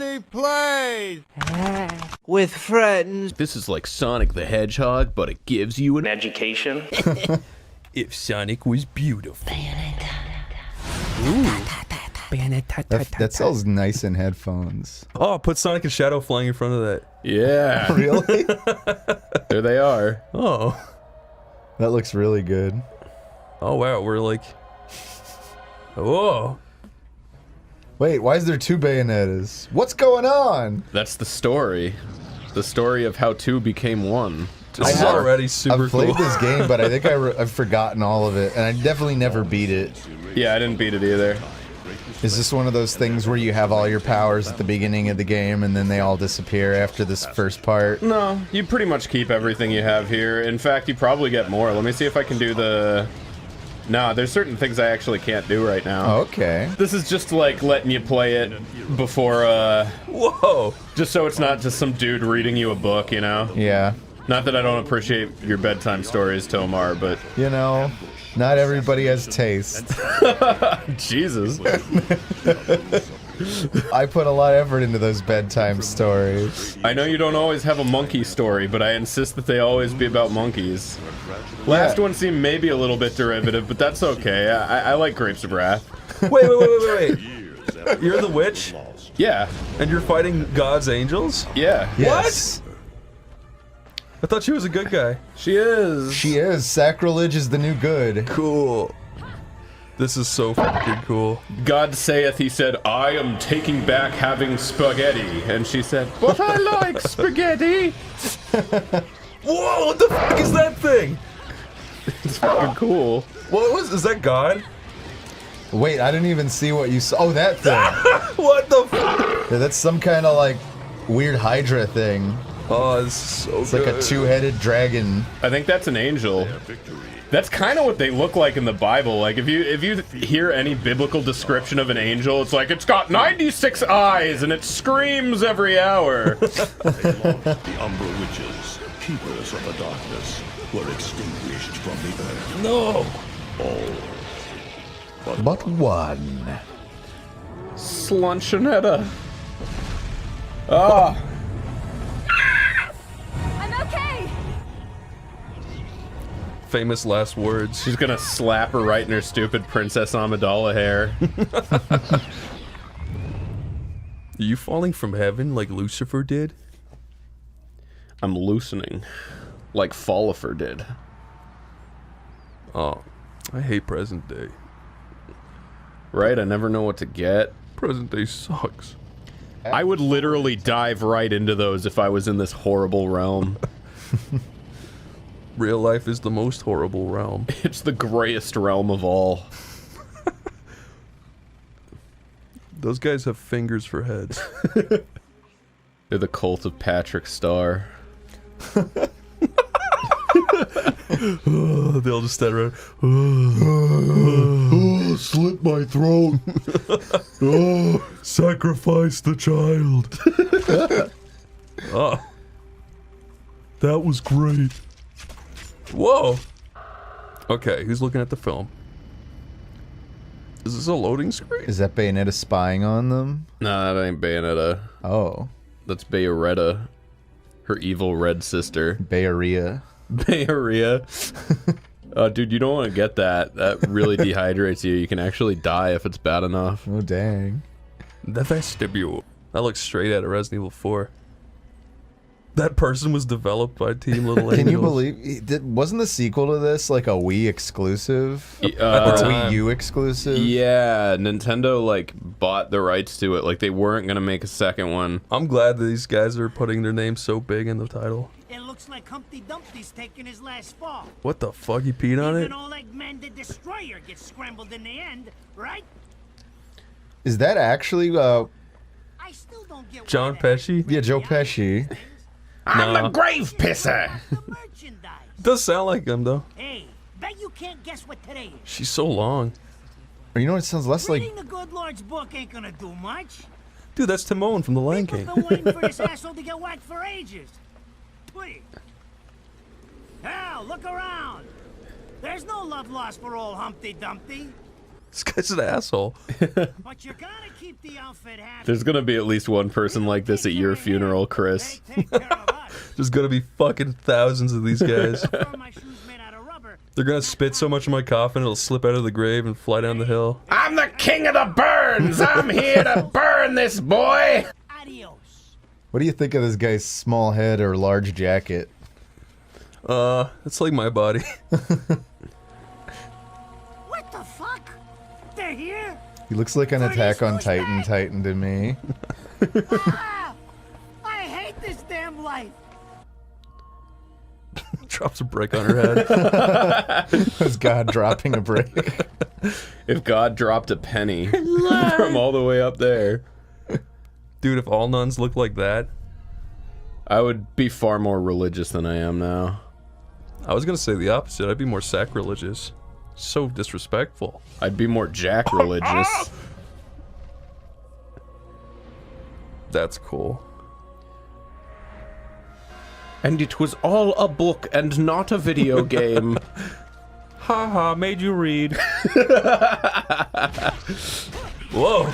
OneyPlays! With friends. This is like Sonic the Hedgehog, but it gives you an Education. if Sonic was beautiful. Bayonetta. Bayonetta. That sounds nice in headphones. Oh, put Sonic and Shadow flying in front of that. Yeah. Really? There they are. Oh. That looks really good. Oh, wow. We're like... Whoa. Wait, why is there two Bayonettas? What's going on? That's the story. The story of how two became one. This is already super I've played cool. this game, but I think I've forgotten all of it, and I definitely never beat it. Yeah, I didn't beat it either. Is this one of those things where you have all your powers at the beginning of the game and then they all disappear after this first part? No, you pretty much keep everything you have here. In fact, you probably get more. Let me see if I can do the... No, there's certain things I actually can't do right now. Okay. This is just like letting you play it before, Whoa! just so it's not just some dude reading you a book, you know? Yeah. Not that I don't appreciate your bedtime stories, Tomar, but... You know, not everybody has taste. Jesus. I put a lot of effort into those bedtime stories. I know you don't always have a monkey story, but I insist that they always be about monkeys. Last one seemed maybe a little bit derivative, but that's okay. I like Grapes of Wrath. Wait. You're the witch? Yeah. And you're fighting God's angels? Yeah. Yes. I thought she was a good guy. She is. She is. Sacrilege is the new good. Cool. This is so fucking cool. God saith, he said, I am taking back having spaghetti. And she said, but I like spaghetti. Whoa, what the fuck is that thing? It's fucking cool. Is that God? Wait, I didn't even see what you saw. Oh, that thing. What the fuck? Yeah, that's some kind of like weird Hydra thing. Oh, this is so It's good. like a two-headed dragon. I think that's an angel. That's kind of what they look like in the Bible. Like, if you hear any biblical description of an angel, it's like, it's got 96 eyes and it screams every hour. The Umbra Witches, keepers of the darkness, were extinguished from the earth. No! All But one. Slunchionetta. Ah. I'm okay. Famous last words. She's gonna slap her right in her stupid Princess Amidala hair. Are you falling from heaven like Lucifer did? I'm loosening. Like Fallifer did. Oh, I hate present day. Right? I never know what to get. Present day sucks. I would literally dive right into those if I was in this horrible realm. Real life is the most horrible realm. It's the grayest realm of all. Those guys have fingers for heads. They're the cult of Patrick Star. Oh, they'll just stand around. Oh, slit my throat. Oh, sacrifice the child. Oh, that was great. Whoa. Okay, who's looking at the film? Is this a loading screen? Is that Bayonetta spying on them? Nah, that ain't Bayonetta. Oh. That's Bayonetta. Her evil red sister. Bayoria. Bayonetta. Dude, you don't want to get that. That really dehydrates you. You can actually die if it's bad enough. Oh, dang. The vestibule. That looks straight out of Resident Evil 4. That person was developed by Team Little Angels. Can you believe... Wasn't the sequel to this like a Wii exclusive? Or At the a time. Wii U exclusive? Yeah, Nintendo, like, bought the rights to it. Like, they weren't gonna make a second one. I'm glad that these guys are putting their name so big in the title. It looks like Humpty Dumpty's taking his last fall. What the fuck? He peed on it? Even old Eggman the Destroyer gets scrambled in the end, right? Is that actually, I still don't get John Pesci? yeah, Joe Pesci. I'm No. the grave pisser! The merchandise. Does sound like him though. Hey, bet you can't guess what today is. She's so long. Or you know what, it sounds less like... Reading the good Lord's book ain't gonna do much. Dude, that's Timon from The Lion People King. been waiting for this asshole to get whacked for ages. Please. Now, look around. There's no love lost for old Humpty Dumpty. This guy's an asshole. But you're gonna keep the outfit happy. There's gonna be at least one person like this at your funeral, Chris. They take care of us. There's gonna be fucking thousands of these guys. Throw my shoes made out of rubber. They're gonna spit so much in my coffin it'll slip out of the grave and fly down the hill. I'm the king of the burns! I'm here to burn this boy! Adios. What do you think of this guy's small head or large jacket? It's like my body. What the fuck? They're here? He looks like an Attack on Titan Titan to me. Ah! I hate this damn life. Drops a brick on her head. Is God dropping a brick? If God dropped a penny from all the way up there, Dude, if all nuns look like that. I would be far more religious than I am now. I was gonna say the opposite. I'd be more sacrilegious. So disrespectful. I'd be more jack religious. That's cool. And it was all a book and not a video game. Haha, made you read. Whoa.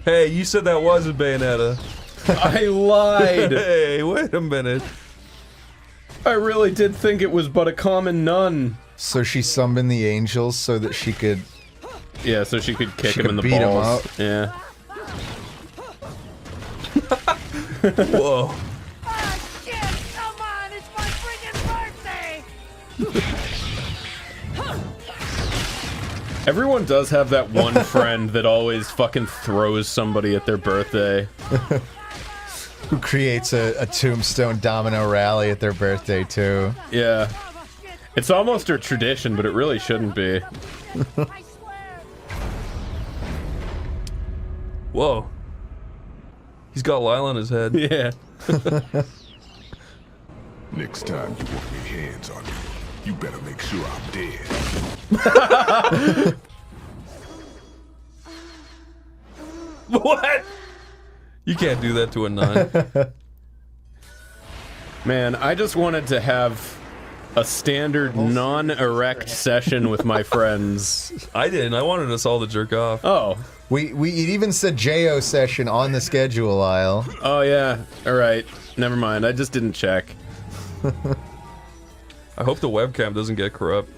Hey, you said that wasn't Bayonetta. I lied. Hey, wait a minute. I really did think it was but a common nun. So she summoned the angels so that she could... Yeah, so she could kick She him in could the beat him balls. up. Yeah. Whoa. Ah, shit! Come on! It's my friggin' birthday! Everyone does have that one friend that always fucking throws somebody at their birthday. Who creates a tombstone domino rally at their birthday, too. Yeah. It's almost a tradition, but it really shouldn't be. I swear! Whoa. He's got Lyle on his head. Yeah. Next time you want your hands on me, you better make sure I'm dead. What? You can't do that to a nun. Man, I just wanted to have a standard non-erect session with my friends. I didn't. I wanted us all to jerk off. Oh. It even said JO session on the schedule, Lyle. Oh, yeah. Alright. Never mind. I just didn't check. I hope the webcam doesn't get corrupt.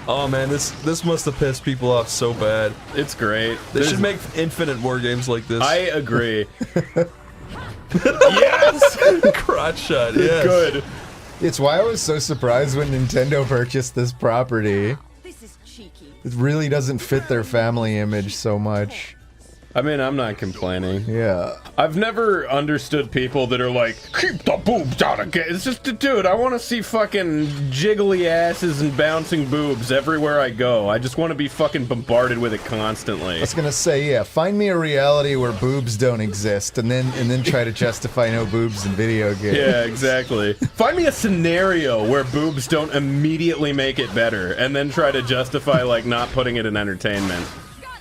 Oh man, this must have pissed people off so bad. It's great. They should make infinite war games like this. I agree. Yes! Crotch shot, yes. Good. It's why I was so surprised when Nintendo purchased this property. This is cheeky. It really doesn't fit their family image so much. I mean, I'm not complaining. Yeah. I've never understood people that are like, keep the boobs out of game. It's just, dude, I want to see fucking jiggly asses and bouncing boobs everywhere I go. I just want to be fucking bombarded with it constantly. I was gonna say, yeah, find me a reality where boobs don't exist, and then try to justify no boobs in video games. Yeah, exactly. Find me a scenario where boobs don't immediately make it better, and then try to justify, like, not putting it in entertainment.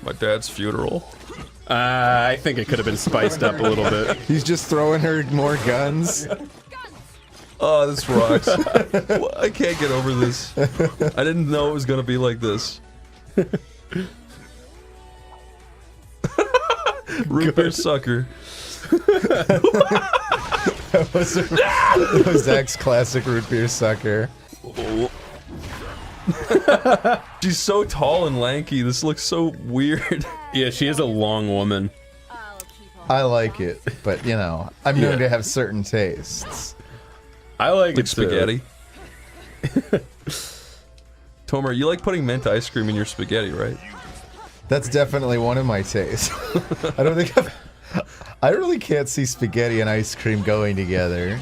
My dad's funeral. I think it could have been spiced up a little bit. He's just throwing her more guns. Oh, this rocks. I can't get over this. I didn't know it was gonna be like this. Root beer sucker. That was Zach's classic root beer sucker. She's so tall and lanky. This looks so weird. Yeah, she is a long woman. I like it, but you know, I'm known to have certain tastes. I like Like it spaghetti. Tomer, you like putting mint ice cream in your spaghetti, right? That's definitely one of my tastes. I really can't see spaghetti and ice cream going together.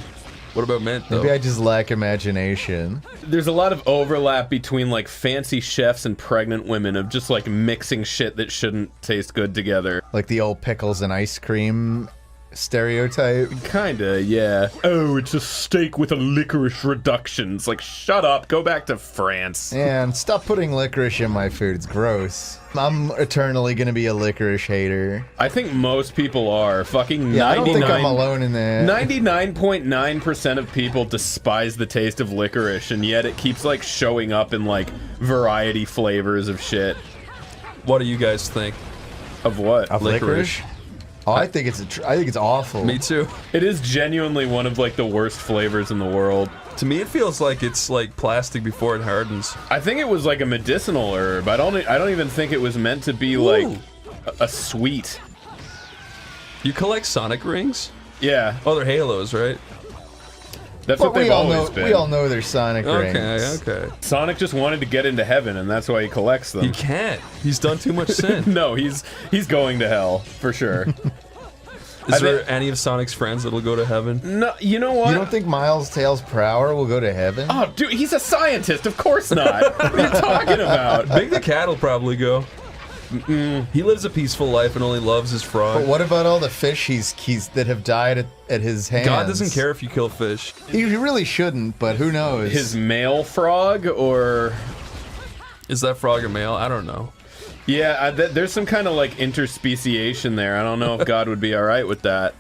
What about mint, though? Maybe I just lack imagination. There's a lot of overlap between, like, fancy chefs and pregnant women of just, like, mixing shit that shouldn't taste good together. Like the old pickles and ice cream stereotype. Kinda, yeah. Oh, it's a steak with a licorice reduction. It's like, shut up, go back to France. And stop putting licorice in my food. It's gross. I'm eternally gonna be a licorice hater. I think most people are. Fucking Yeah, 99... I don't think I'm alone in that. 99.9% of people despise the taste of licorice, and yet it keeps, like, showing up in, like, variety flavors of shit. What do you guys think? Of what? Of licorice? Oh, I think it's I think it's awful. Me too. It is genuinely one of, like, the worst flavors in the world. To me, it feels like it's like plastic before it hardens. I think it was like a medicinal herb. I don't even think it was meant to be like a sweet. You collect Sonic rings? Yeah. Oh, they're Halos, right? That's But what they've always been. we all know they're Sonic rings. Okay. Sonic just wanted to get into heaven, and that's why he collects them. He can't. He's done too much sin. No, he's going to hell for sure. Is there any of Sonic's friends that'll go to heaven? No, you know what? You don't think Miles Tails per hour will go to heaven? Oh, dude, he's a scientist. Of course not. What are you talking about? Big the Cat will probably go. He lives a peaceful life and only loves his frog. But what about all the fish that have died at his hands? God doesn't care if you kill fish. He really shouldn't, but who knows? His male frog, or Is that frog a male? I don't know. yeah, there's some kind of like interspeciation there. I don't know if God would be all right with that.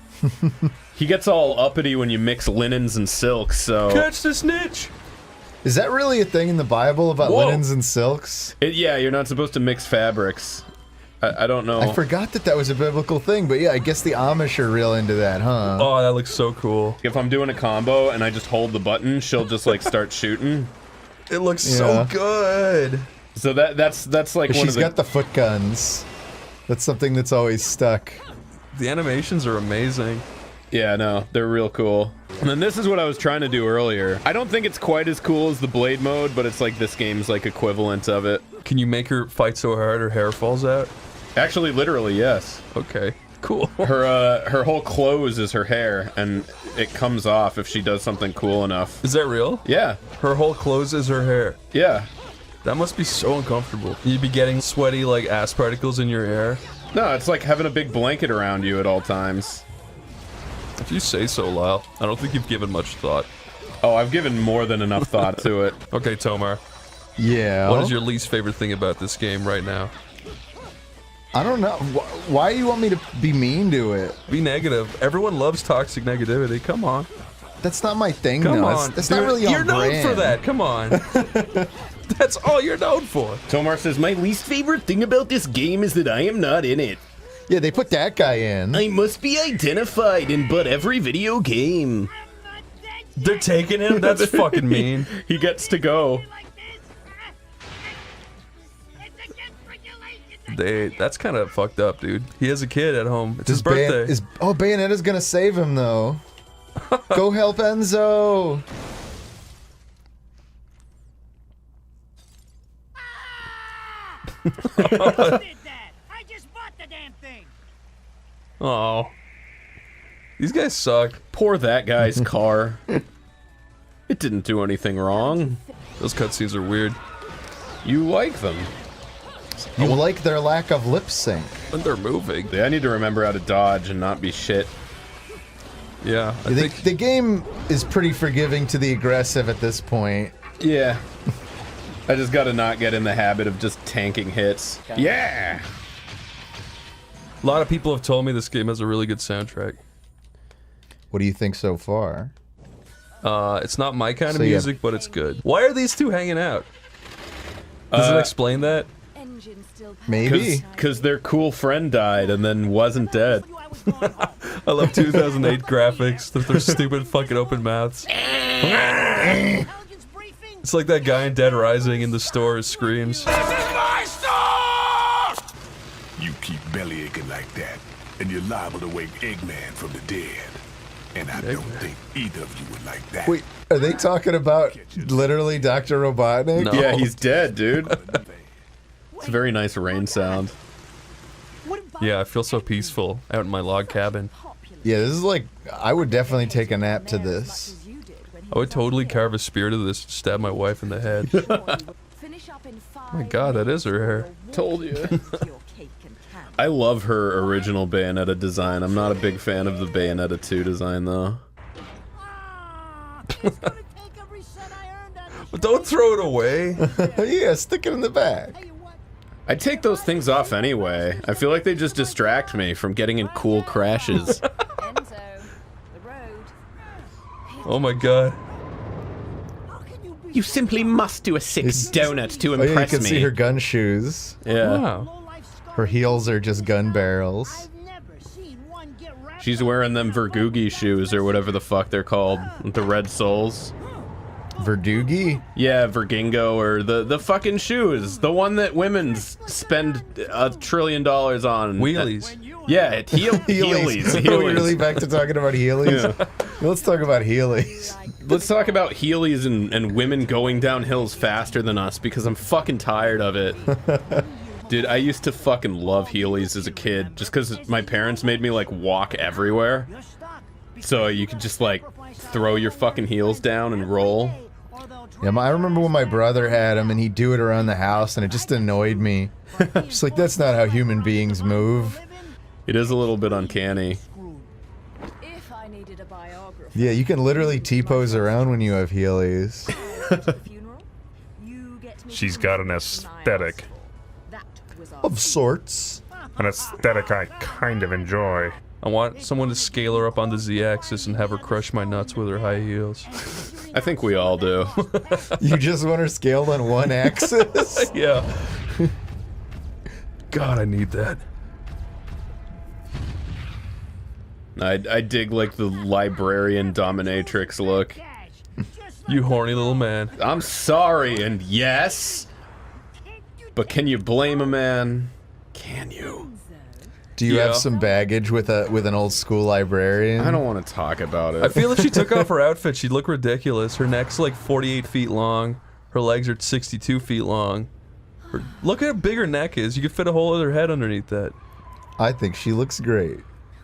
He gets all uppity when you mix linens and silks. So Catch the snitch! Is that really a thing in the Bible about Whoa. linens and silks? Yeah, you're not supposed to mix fabrics. I don't know. I forgot that was a biblical thing, but yeah, I guess the Amish are real into that, huh? Oh, that looks so cool. If I'm doing a combo and I just hold the button, she'll just like start shooting. It looks so good. So that's like one of She's the. got the foot guns. That's something that's always stuck. The animations are amazing. Yeah, no, they're real cool. And then this is what I was trying to do earlier. I don't think it's quite as cool as the Blade mode, but it's like this game's like equivalent of it. Can you make her fight so hard her hair falls out? Actually, literally, yes. Okay, cool. Her whole clothes is her hair, and it comes off if she does something cool enough. Is that real? Yeah, Her whole clothes is her hair. yeah. That must be so uncomfortable. You'd be getting sweaty like ass particles in your hair. No, it's like having a big blanket around you at all times. If you say so, Lyle. I don't think you've given much thought. Oh, I've given more than enough thought to it. Okay, Tomar. Yeah. What is your least favorite thing about this game right now? I don't know. Why do you want me to be mean to it? Be negative. Everyone loves toxic negativity. Come on. That's not my thing, Come though. on. That's Dude, not really on You're known brand. for that. Come on. That's all you're known for. Tomar says, my least favorite thing about this game is that I am not in it. Yeah, they put that guy in. I must be identified in but every video game. They're taking him? That's fucking mean. He gets to go. That's kind of fucked up, dude. He has a kid at home. It's his birthday. Bayonetta's gonna save him, though. Go help Enzo. I just bought the damn thing. Oh. These guys suck. Poor that guy's car. It didn't do anything wrong. Those cutscenes are weird. You like them. You like their lack of lip sync. And they're moving. I need to remember how to dodge and not be shit. Yeah, I think The game is pretty forgiving to the aggressive at this point. Yeah. I just gotta not get in the habit of just tanking hits. Yeah! a lot of people have told me this game has a really good soundtrack. What do you think so far? It's not my kind of So, yeah. music, but it's good. Why are these two hanging out? Does it explain that? Maybe. Because their cool friend died and then wasn't dead. I love 2008 graphics. Their stupid fucking open mouths. It's like that guy in Dead Rising in the store screams. You keep belly aching like that, and you're liable to wake Eggman from the dead. And I don't think either of you would like that. Wait, are they talking about literally Dr. Robotnik? No. Yeah, he's dead, dude. It's a very nice rain sound. Yeah, I feel so peaceful out in my log cabin. Yeah, this is like, I would definitely take a nap to this. I would totally carve a spear to this, stab my wife in the head. Oh my god, that is her hair. Told you. I love her original Bayonetta design. I'm not a big fan of the Bayonetta 2 design, though. It's gonna take every cent I earned on this. But don't throw it away. Yeah, stick it in the bag. Tell you what, I take those things off anyway. I feel like they just distract me from getting in cool crashes. Enzo, the road. Oh my god. how can you be You simply must do a sick It's- donut to Oh, yeah, you impress can me. see her gun shoes. Yeah. Wow. low-life scum? Her heels are just gun barrels. I've never seen one get wrapped She's up wearing in them a whole Vergugi shoes or whatever the fuck they're called. With the red soles. Verdugi? Yeah, Vergingo or the fucking shoes. The one that women spend $1 trillion on. Wheelies. Yeah, Heelys. Are we really back to talking about Heelys? Let's talk about Heelys. Let's talk about Heelys and women going down hills faster than us because I'm fucking tired of it. Dude, I used to fucking love Heelys as a kid just because my parents made me like walk everywhere. You're stuck. So you could just like throw your fucking heels down and roll. Or they'll Yeah, I remember when my brother had him and he'd do it around the house and it just annoyed me. Just like, that's not how human beings move. It is a little bit uncanny. If I needed a biography. Yeah, you can literally T-pose around when you have Heelys. Funeral, you get me She's to got an my aesthetic. That was our Of sorts. An aesthetic I kind of enjoy. I want someone to scale her up on the Z-axis and have her crush my nuts with her high heels. I think we all do. You just want her scaled on one axis? Yeah. God, I need that. I dig like the librarian dominatrix look. cash. Just You horny little man. I'm sorry and yes, but can you blame a man? Can you? Do you Yeah. have some baggage with an old school librarian? I don't want to talk about it. I feel if she took off her outfit, she'd look ridiculous. Her neck's like 48 feet long. Her legs are 62 feet long. Look at how big her neck is. You could fit a whole other head underneath that. I think she looks great.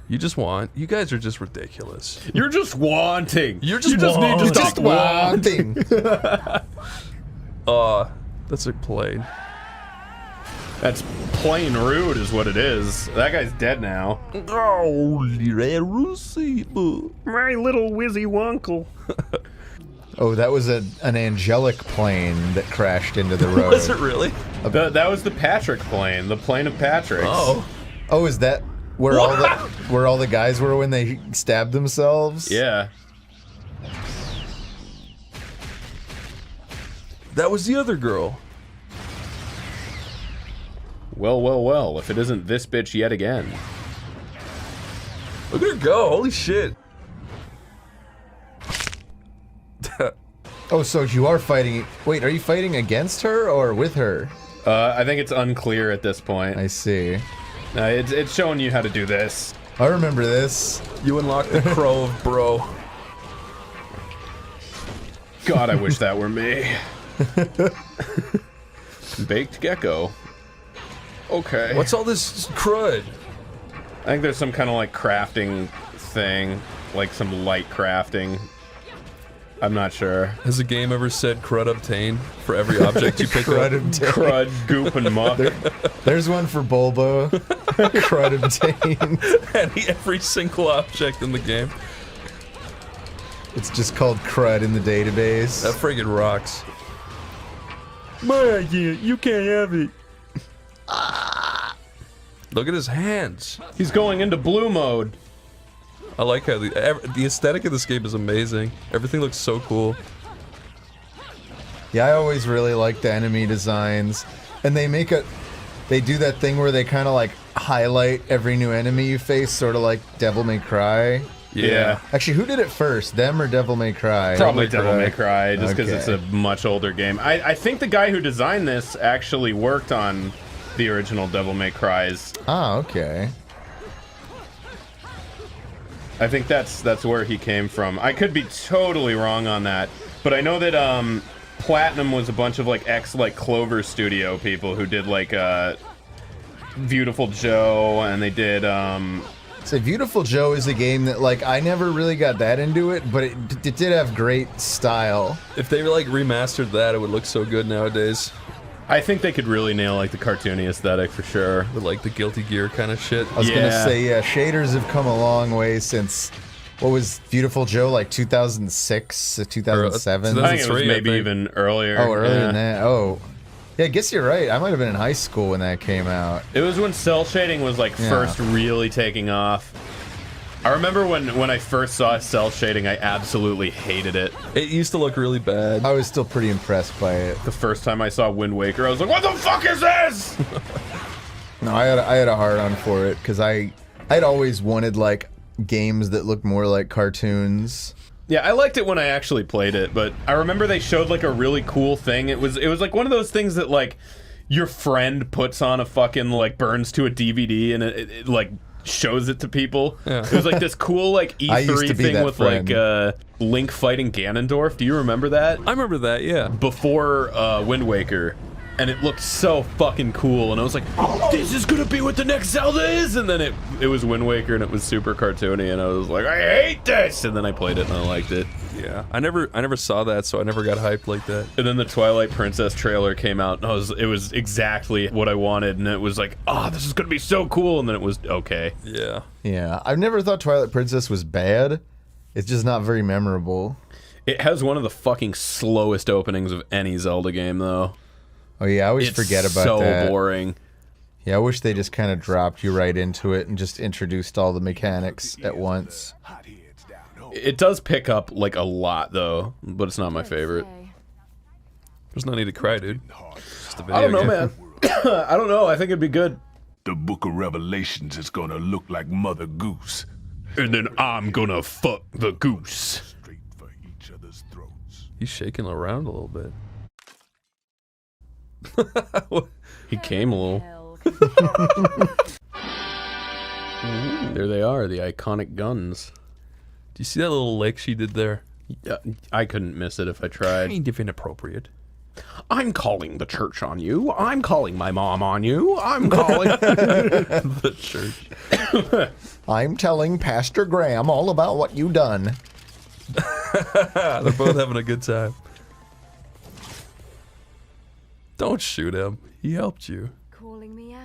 You guys are just ridiculous. You're just wanting. You're just you just need to wanting. stop wanting. That's a plane. That's plain rude, is what it is. That guy's dead now. My little wizzy wunkle. Oh, that was an angelic plane that crashed into the road. Was it really? That was the Patrick plane, the plane of Patrick's. Oh. Oh, is that where all the guys were when they stabbed themselves? Yeah. That was the other girl. Well, well, well, if it isn't this bitch yet again. Look at her go. Holy shit. Oh, so you are fighting. Wait, are you fighting against her or with her? I think it's unclear at this point. I see. It's showing you how to do this. I remember this. You unlocked the crow of bro. God, I wish that were me. Baked gecko. Okay. What's all this crud? I think there's some kind of like crafting thing, like some light crafting. I'm not sure. Has the game ever said crud obtain for every object you pick Crud up? obtain. Crud, goop, and muck. There's one for Bulbo. Crud obtained. Every single object in the game. It's just called crud in the database. That friggin' rocks. My idea, you can't have it. Look at his hands. He's going into blue mode. I like how the aesthetic of this game is amazing. Everything looks so cool. Yeah, I always really like the enemy designs. And they do that thing where they kind of like highlight every new enemy you face, sort of like Devil May Cry. Yeah. Actually, who did it first, them or Devil May Cry? Probably Devil May Cry, just because Okay. it's a much older game. I think the guy who designed this actually worked on the original Devil May Cries. Ah, okay. I think that's where he came from. I could be totally wrong on that, but I know that Platinum was a bunch of like Clover Studio people who did like Beautiful Joe, and they did So Beautiful Joe is a game that like I never really got that into it, but it did have great style. If they like remastered that, it would look so good nowadays. I think they could really nail like the cartoony aesthetic for sure. With like the Guilty Gear kind of shit. I was gonna say, yeah, shaders have come a long way since, what was Beautiful Joe, like 2006, 2007? I think it was maybe even earlier. Oh, earlier than that. Oh. Yeah, I guess you're right. I might have been in high school when that came out. It was when cell shading was like first really taking off. I remember when I first saw cell shading, I absolutely hated it. It used to look really bad. I was still pretty impressed by it. The first time I saw Wind Waker, I was like, what the fuck is this? No, I had a hard on for it because I'd always wanted like games that looked more like cartoons. Yeah, I liked it when I actually played it, but I remember they showed like a really cool thing. It was like one of those things that like your friend puts on a fucking like burns to a DVD and it like shows it to people. Yeah. It was like this cool like E3 thing with friend. Like Link fighting Ganondorf. Do you remember that? I remember that, yeah. Before Wind Waker. And it looked so fucking cool, and I was like, this is gonna be what the next Zelda is! And then it was Wind Waker, and it was super cartoony, and I was like, I hate this! And then I played it, and I liked it. Yeah, I never saw that, so I never got hyped like that. And then the Twilight Princess trailer came out, and it was exactly what I wanted, and it was like, this is gonna be so cool, and then it was okay. Yeah. Yeah, I've never thought Twilight Princess was bad. It's just not very memorable. It has one of the fucking slowest openings of any Zelda game, though. Oh yeah, I always forget about that. So boring. Yeah, I wish they just kind of dropped you right into it and just introduced all the mechanics at once. It does pick up like a lot though, but it's not my favorite. There's no need to cry, dude. Just a video I don't know, game. man. I don't know. I think it'd be good. The Book of Revelations is gonna look like Mother Goose. And then I'm gonna fuck the goose. Straight for each other's throats. He's shaking around a little bit. He came a little. There they are, the iconic guns. Do you see that little lick she did there? I couldn't miss it if I tried. Kind of inappropriate. I'm calling the church on you. I'm calling my mom on you. I'm calling the church. I'm telling Pastor Graham all about what you done. They're both having a good time. Don't shoot him. He helped you. Calling me out.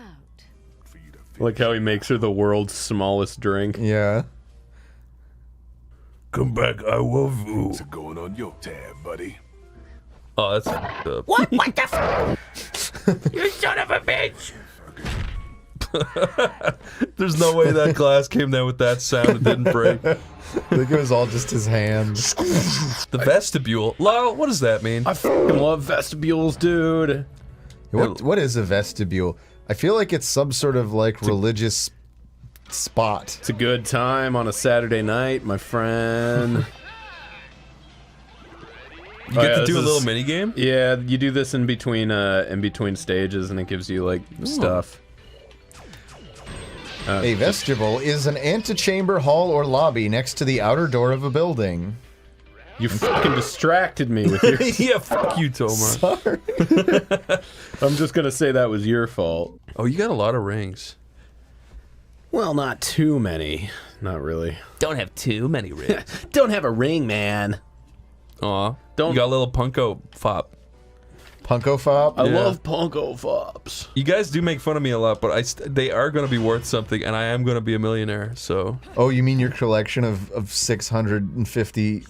Like how he makes her the world's smallest drink. Yeah. Come back, I love you. What's going on your tab, buddy? Oh, that's fucked up. What the f? You son of a bitch! There's no way that glass came down with that sound and didn't break. I think it was all just his hands. The vestibule. Lyle, what does that mean? I fucking love vestibules, dude. What is a vestibule? I feel like it's some sort of like religious spot. It's a good time on a Saturday night, my friend. You get to do a little mini game? Yeah, you do this in between stages, and it gives you like stuff. A vestibule is an antechamber, hall, or lobby next to the outer door of a building. You fucking distracted me with your... Yeah, fuck you, Tomar. Sorry. I'm just gonna say that was your fault. Oh, you got a lot of rings. Well, not too many. Not really. Don't have too many rings. Don't have a ring, man. Aw. Don't- You got a little punko fop. Punko Fop? I Yeah. love Punko Fops. You guys do make fun of me a lot, but they are going to be worth something, and I am going to be a millionaire, so... Oh, you mean your collection of 650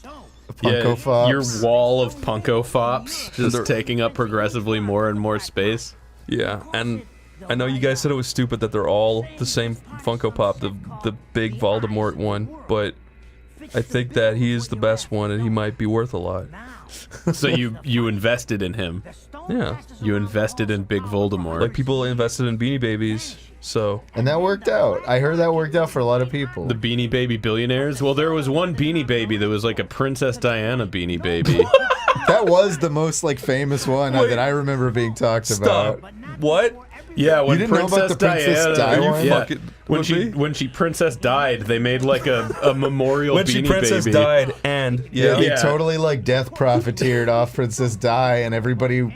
Punko Fops? Your wall of Punko Fops just taking up progressively more and more space. Yeah, and I know you guys said it was stupid that they're all the same Funko Pop, the big Voldemort one, but I think that he is the best one, and he might be worth a lot. So you invested in him. Yeah. You invested in Big Voldemort. Like people invested in Beanie Babies, so... And that worked out. I heard that worked out for a lot of people. The Beanie Baby billionaires? Well, there was one Beanie Baby that was like a Princess Diana Beanie Baby. That was the most like famous one that I remember being talked about. What? Yeah, when You didn't know about the Princess Di one? Yeah, Fucking- when she Princess died, they made like a memorial When Beanie she Princess Baby. died, and... Yeah, they Yeah. totally like death profiteered off Princess Di, and everybody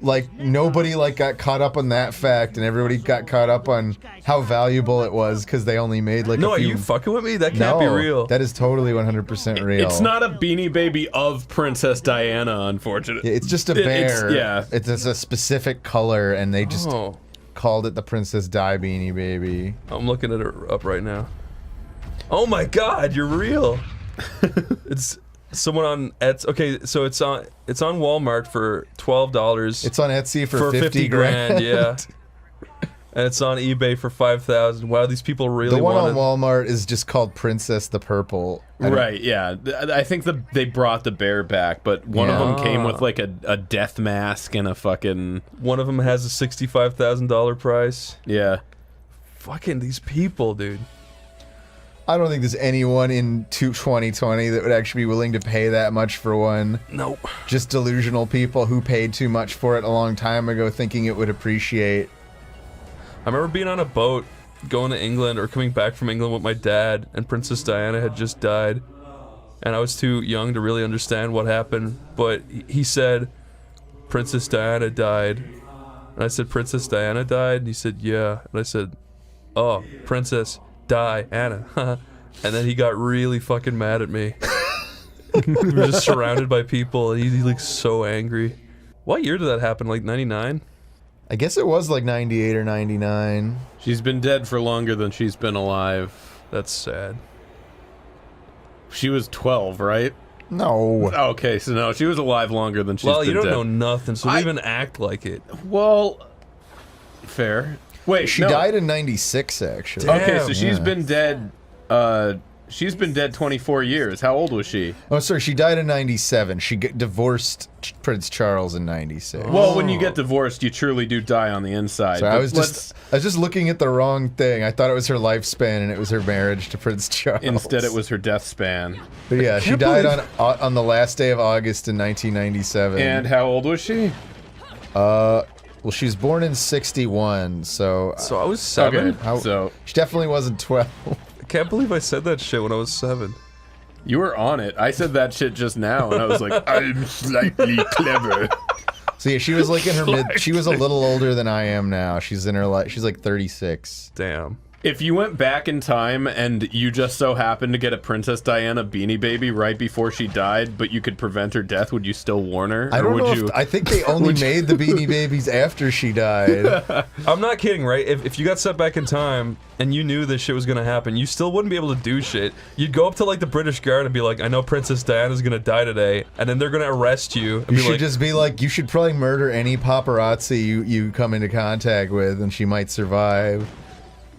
like nobody like got caught up on that fact, and everybody got caught up on how valuable it was because they only made like No, a few. are you fucking with me? That can't be real. That is totally 100% real. It's not a Beanie Baby of Princess Diana, unfortunately. It's just a bear. Yeah. It's a specific color, and they just called it the Princess Di Beanie Baby. I'm looking at her up right now. Oh my god, you're real. It's someone on Etsy. Okay, so it's on Walmart for $12. It's on Etsy for 50 grand. Yeah. And it's on eBay for 5,000. Wow, these people really The one wanted... on Walmart is just called Princess the Purple. Right, yeah. I think they brought the bear back, but one of them came with like a death mask and a fucking... One of them has a $65,000 price. Yeah. Fucking these people, dude. I don't think there's anyone in 2020 that would actually be willing to pay that much for one. Nope. Just delusional people who paid too much for it a long time ago thinking it would appreciate. I remember being on a boat going to England or coming back from England with my dad, and Princess Diana had just died. And I was too young to really understand what happened, but he said, Princess Diana died. And I said, Princess Diana died? And he said, yeah. And I said, oh, Princess Diana. And then he got really fucking mad at me. We were just surrounded by people, and he looked so angry. What year did that happen? Like 99? I guess it was like 98 or 99. She's been dead for longer than she's been alive. That's sad. She was 12, right? No. Okay, so no, she was alive longer than she's been dead. Well, you don't know nothing, so don't even act like it. Well, fair. Wait, she died in 96, actually. Damn. Okay, so she's been dead, she's been dead 24 years. How old was she? Oh, sorry, she died in 97. She divorced Prince Charles in 96. Well, when you get divorced, you truly do die on the inside. So I was just looking at the wrong thing. I thought it was her lifespan, and it was her marriage to Prince Charles. Instead, it was her death span. But yeah, she died on the last day of August in 1997. And how old was she? Well, she was born in 61, so... So I was 7? Okay, so... She definitely wasn't 12. I can't believe I said that shit when I was 7. You were on it. I said that shit just now, and I was like, I'm slightly clever. So yeah, she was like in her mid... She was a little older than I am now. She's in her she's like 36. Damn. If you went back in time and you just so happened to get a Princess Diana Beanie Baby right before she died, but you could prevent her death, would you still warn her? I don't know. I think they only made the Beanie Babies after she died. I'm not kidding, right? If you got set back in time and you knew this shit was gonna happen, you still wouldn't be able to do shit. You'd go up to like the British Guard and be like, I know Princess Diana's gonna die today, and then they're gonna arrest you. And you should just be like, you should probably murder any paparazzi you come into contact with, and she might survive.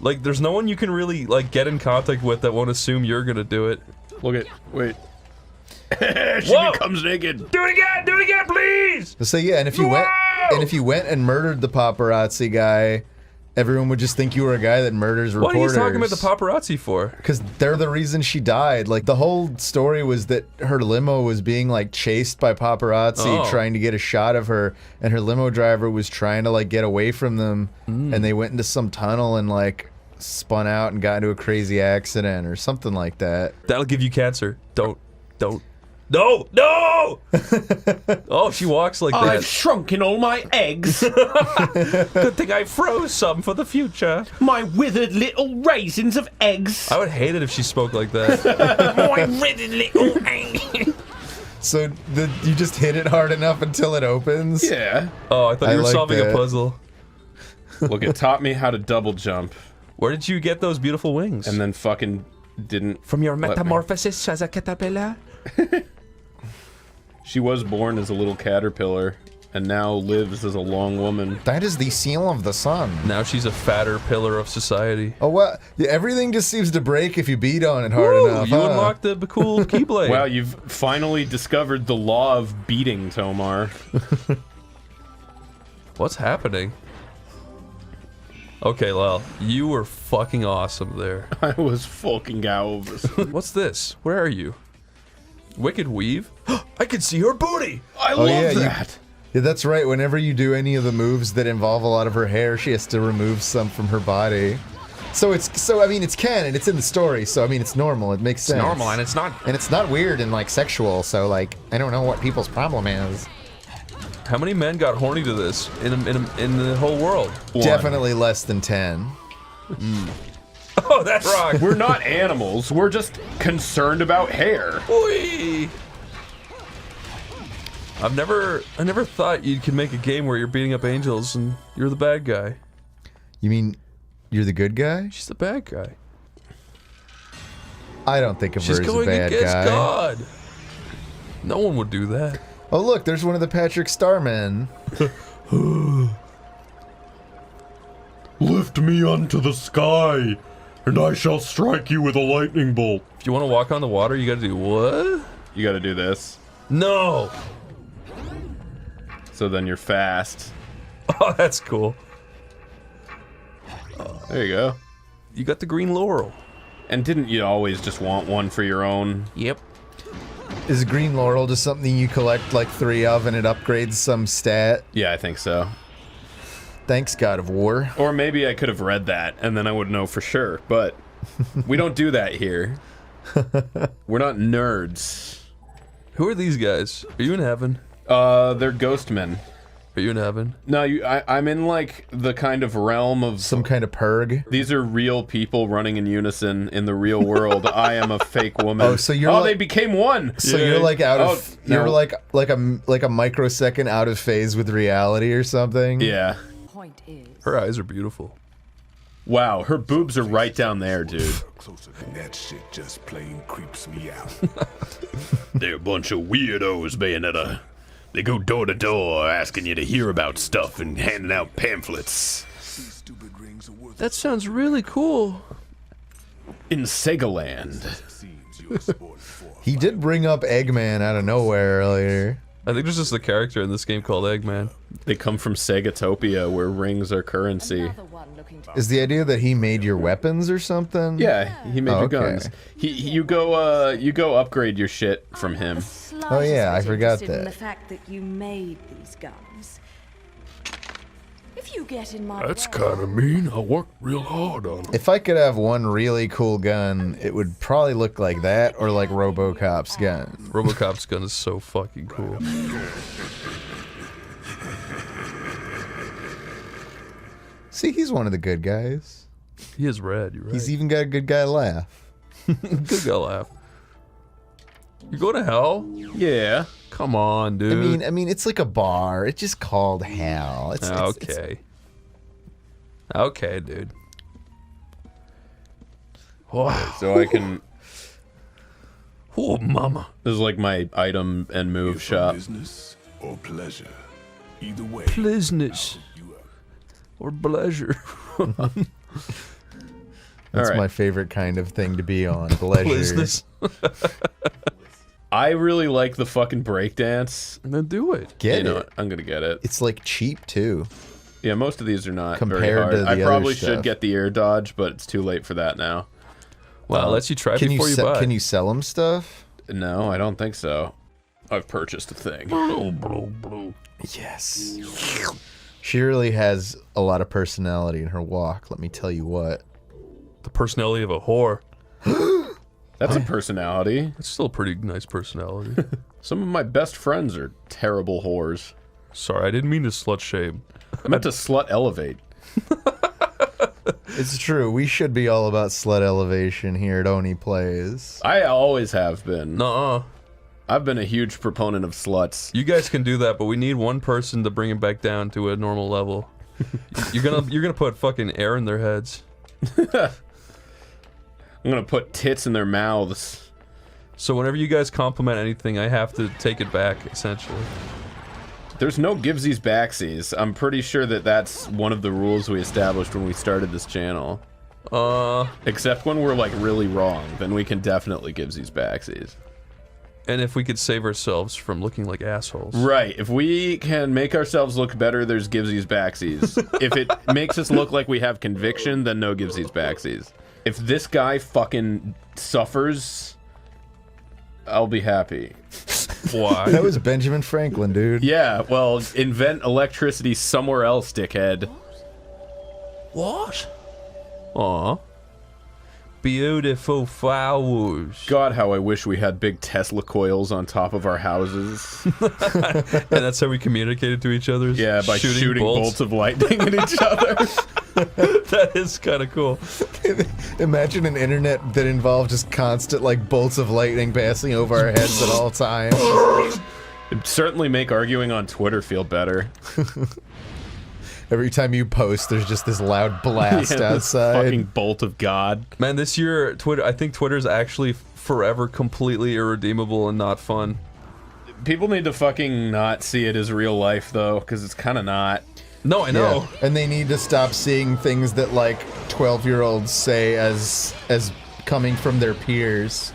Like, there's no one you can really, like, get in contact with that won't assume you're gonna do it. Look at... Wait. She becomes naked. Do it again, please! So yeah, and if you went and murdered the paparazzi guy, everyone would just think you were a guy that murders reporters. What are you talking about the paparazzi for? Because they're the reason she died. Like, the whole story was that her limo was being, like, chased by paparazzi trying to get a shot of her, and her limo driver was trying to, like, get away from them, and they went into some tunnel and, like, spun out and got into a crazy accident or something like that. That'll give you cancer. Don't. No! Oh, she walks like that. I've shrunken all my eggs. Good thing I froze some for the future. My withered little raisins of eggs. I would hate it if she spoke like that. My withered little eggs. So you just hit it hard enough until it opens? Yeah. Oh, I thought you were like solving that. a puzzle. Look, it taught me how to double jump. Where did you get those beautiful wings? And then fucking didn't... From your metamorphosis as a caterpillar? She was born as a little caterpillar, and now lives as a long woman. That is the seal of the sun. Now she's a fatter pillar of society. Oh, what? Yeah, everything just seems to break if you beat on it hard enough. You unlocked the cool keyblade. Wow, you've finally discovered the law of beating, Tomar. What's happening? Okay, Lyle, you were fucking awesome there. I was fucking out. What's this? Where are you? Wicked Weave? I can see her booty! I love that. Yeah, that's right. Whenever you do any of the moves that involve a lot of her hair, she has to remove some from her body. So I mean, it's canon. It's in the story. So I mean, it's normal. It makes sense. It's normal, and it's not weird and like sexual. So like, I don't know what people's problem is. How many men got horny to this in the whole world? Definitely less than 10. Oh, that's rock. We're not animals. We're just concerned about hair. Oy. I never thought you could make a game where you're beating up angels and you're the bad guy. You mean you're the good guy? She's the bad guy. I don't think of her She's as a going bad against guy. God. No one would do that. Oh look, there's one of the Patrick Starmen. Lift me unto the sky, and I shall strike you with a lightning bolt. If you want to walk on the water, you gotta do what? You gotta do this. No! So then you're fast. Oh, that's cool. There you go. You got the green laurel. And didn't you always just want one for your own? Yep. Is green laurel just something you collect like 3 of and it upgrades some stat? Yeah, I think so. Thanks, God of War. Or maybe I could have read that, and then I would know for sure, but we don't do that here. We're not nerds. Who are these guys? Are you in heaven? They're ghost men. Are you in heaven? No, I'm in, like, the kind of realm of... Some kind of purg? These are real people running in unison in the real world. I am a fake woman. Oh, so you're Oh, like, they became one! So you're like out of... no. You're like a microsecond out of phase with reality or something? Yeah. Point is, Her eyes are beautiful. Wow, her boobs are right down there, dude. Closer than that shit just plain creeps me out. They're a bunch of weirdos, Bayonetta. They go door to door asking you to hear about stuff and handing out pamphlets. These stupid rings are worth That sounds really cool. In Segaland. seems you're sport for. He did bring up Eggman out of nowhere earlier. I think there's just a character in this game called Eggman. They come from Segatopia, where rings are currency. another one looking to Is the idea that he made your weapons or something? Yeah, he made Oh, your okay. guns. You go upgrade your shit from him. Oh, yeah, I forgot In the that. fact that you made these guns. If you get in my That's way, kind of mean. I worked real hard on it. If I could have one really cool gun, it would probably look like that or like RoboCop's gun. Robocop's gun is so fucking cool. See, he's one of the good guys. He is red, you're right. He's even got a good guy laugh. Good guy laugh. You go to hell? Yeah. Come on, dude. I mean, it's like a bar. It's just called hell. It's Okay. Okay, dude. Oh, So I can... oh, mama. This is like my item and move For shop. business or pleasure. Either way. Business You are. or pleasure. That's All right. my favorite kind of thing to be on. Pleasure. Business. I really like the fucking breakdance. Then do it. Get You know it. what? I'm gonna get it. It's like cheap too. Yeah, most of these are not very Compared hard. to the I other probably stuff. should get the ear dodge, but it's too late for that now. Well, it lets you try Can you before you buy. can you sell him stuff? No, I don't think so. I've purchased a thing. Yes. She really has a lot of personality in her walk. Let me tell you what. The personality of a whore. That's a personality. It's still a pretty nice personality. Some of my best friends are terrible whores. Sorry, I didn't mean to slut shame. I meant to slut elevate. It's true. We should be all about slut elevation here at OneyPlays. I always have been. Nuh-uh. I've been a huge proponent of sluts. You guys can do that, but we need one person to bring it back down to a normal level. You're gonna put fucking air in their heads. I'm gonna put tits in their mouths. So whenever you guys compliment anything, I have to take it back, essentially. There's no givesies backsies. I'm pretty sure that that's one of the rules we established when we started this channel. Except when we're like really wrong, then we can definitely givesies backsies. And if we could save ourselves from looking like assholes. Right. If we can make ourselves look better, there's givesies backsies. If it makes us look like we have conviction, then no givesies backsies. If this guy fucking suffers, I'll be happy. Why? That was Benjamin Franklin, dude. Yeah, well, invent electricity somewhere else, dickhead. What? Aw. beautiful flowers. God, how I wish we had big Tesla coils on top of our houses. And that's how we communicated to each other? Yeah, by shooting bolts of lightning at each other. That is kind of cool. Imagine an internet that involved just constant, like, bolts of lightning passing over our heads at all times. It'd certainly make arguing on Twitter feel better. Every time you post, there's just this loud blast This outside. fucking bolt of God. Man, this year, I think Twitter's actually forever completely irredeemable and not fun. People need to fucking not see it as real life, though, because it's kind of not. No, I know. Yeah. And they need to stop seeing things that, like, 12-year-olds say as coming from their peers.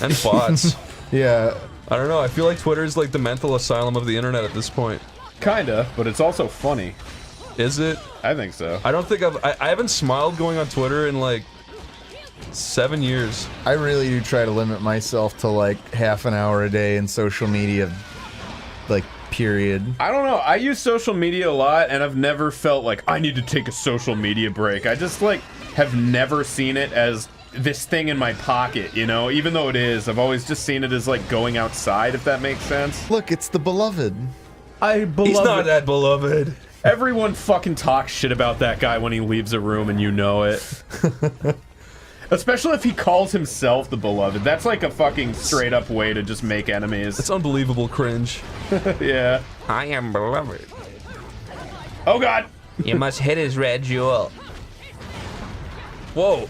And bots. Yeah. I don't know, I feel like Twitter's like the mental asylum of the internet at this point. Kinda, but it's also funny. Is it? I think so. I don't think I haven't smiled going on Twitter in like 7 years. I really do try to limit myself to, like, half an hour a day in social media, like, period. I don't know. I use social media a lot, and I've never felt like I need to take a social media break. I just, like, have never seen it as this thing in my pocket, you know? Even though it is, I've always just seen it as, like, going outside, if that makes sense. Look, it's the beloved. He's not that beloved. Everyone fucking talks shit about that guy when he leaves a room, and you know it. Especially if he calls himself the beloved. That's like a fucking straight up way to just make enemies. It's unbelievable cringe. Yeah. I am beloved. Oh god! You must hit his red jewel. Whoa.